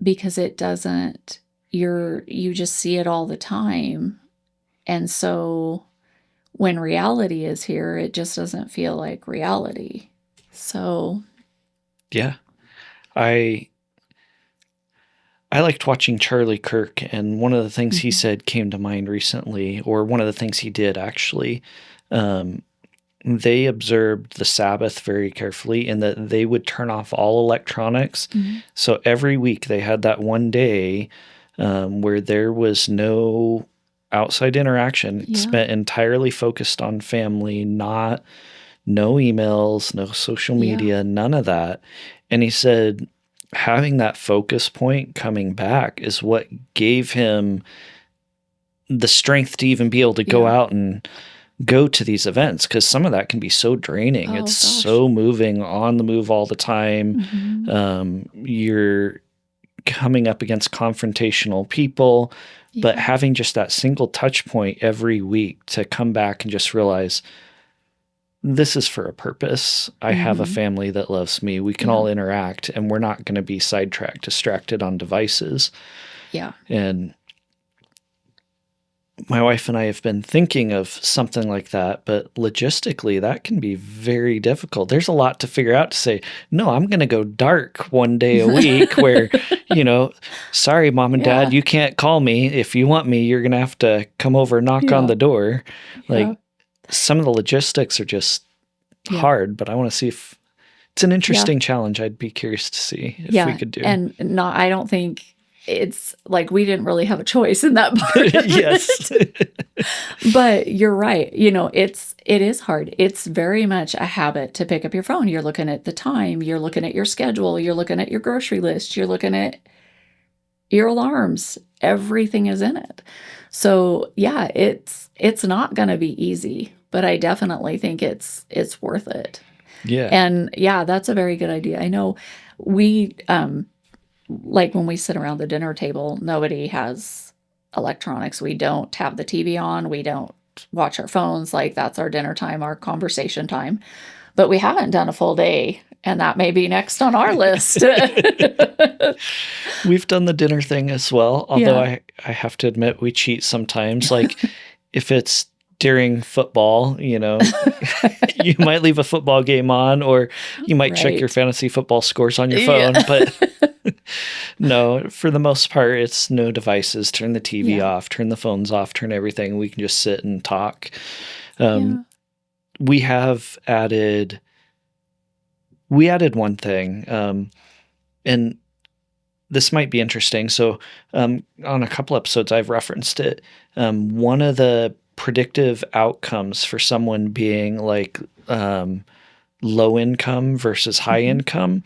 because it doesn't, you just see it all the time. And so when reality is here, it just doesn't feel like reality. So, Yeah. I liked watching Charlie Kirk, and one of the things he mhm. said came to mind recently, or one of the things he did actually. Um, they observed the Sabbath very carefully, in that they would turn off all electronics. Mhm. So every week they had that one day where there was no outside interaction, Yeah. spent entirely focused on family, no emails, no social Yeah. media, none of that. And he said having that focus point coming back is what gave him the strength to even be able to go Yeah. out and go to these events, because some of that can be so draining. It's Oh gosh. so moving, on the move all the time. Mhm. You're coming up against confrontational people, but Yeah. having just that single touch point every week to come back and just realize this is for a purpose. I have a Mhm. family that loves me. We can Yeah. all interact, and we're not going to be sidetracked, distracted on devices. Yeah. And my wife and I have been thinking of something like that, but logistically, that can be very difficult. There's a lot to figure out to say, no, I'm going to go dark one day a week where, sorry, mom and dad, Yeah. you can't call me. If you want me, you're going to have to come over and knock on Yeah. the door. Yeah. Like, some of the logistics are just Yeah. hard, but I want to see if it's an Yeah. interesting challenge. I'd be curious to see if we Yeah. could do. And not, I don't think it's like we didn't really have a choice in that part of Yes. it. But you're right. It is hard. It's very much a habit to pick up your phone. You're looking at the time, you're looking at your schedule, you're looking at your grocery list, you're looking at your alarms. Everything is in it. So, yeah, it's not going to be easy, but I definitely think it's worth it. Yeah. And yeah, that's a very good idea. I know we like when we sit around the dinner table, nobody has electronics. We don't have the TV on. We don't watch our phones. Like, that's our dinner time, our conversation time. But we haven't done a full day, and that may be next on our list. We've done the dinner thing as well, although Yeah. I have to admit we cheat sometimes. Like, if it's during football, you might leave a football game on, or you might check your Right. fantasy football scores on your Yeah. phone. But no, for the most part, it's no devices. Turn the TV Yeah. off, turn the phones off, turn everything. We can just sit and talk. Yeah. We have added one thing, and this might be interesting. So on a couple episodes, I've referenced it. One of the predictive outcomes for someone being like low income versus high Mhm. income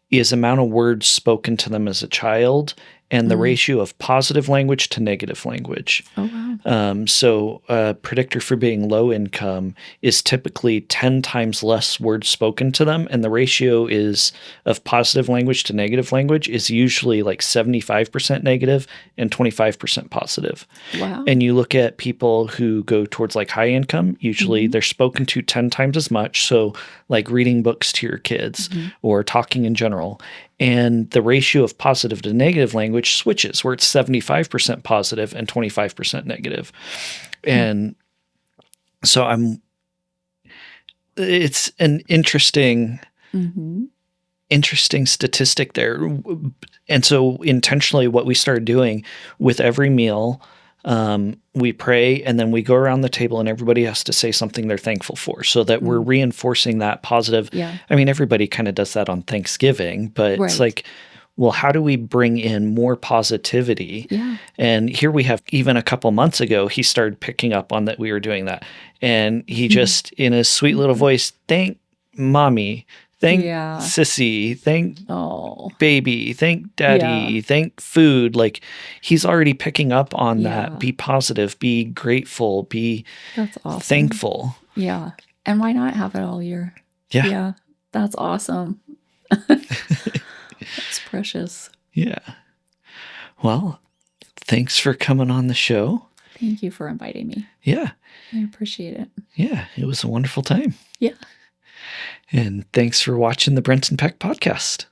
is amount of words spoken to them as a child and the ratio of positive language to negative language. Oh, wow. So a predictor for being low income is typically 10 times less words spoken to them. And the ratio is of positive language to negative language is usually like 75% negative and 25% positive. Wow. And you look at people who go towards like high income, usually they're spoken to 10 times as much. So like reading books to your kids or talking in general. And the ratio of positive to negative language switches where it's 75% positive and 25% negative. And so it's an interesting statistic there. And so intentionally what we started doing with every meal, we pray and then we go around the table and everybody has to say something they're thankful for so that we're reinforcing that positive. Yeah. I mean, everybody kind of does that on Thanksgiving, but it's like, well, how do we bring in more positivity? Yeah. And here we have, even a couple months ago, he started picking up on that we were doing that. And he just, in his sweet little voice, thank mommy, thank sissy, thank baby, thank daddy, thank food. Like, he's already picking up on that. Be positive, be grateful, be That's awesome. thankful. Yeah. And why not have it all year? Yeah. Yeah. That's awesome. That's precious. Yeah. Well, thanks for coming on the show. Thank you for inviting me. Yeah. I appreciate it. Yeah. It was a wonderful time. Yeah. And thanks for watching the Brent and Peck podcast.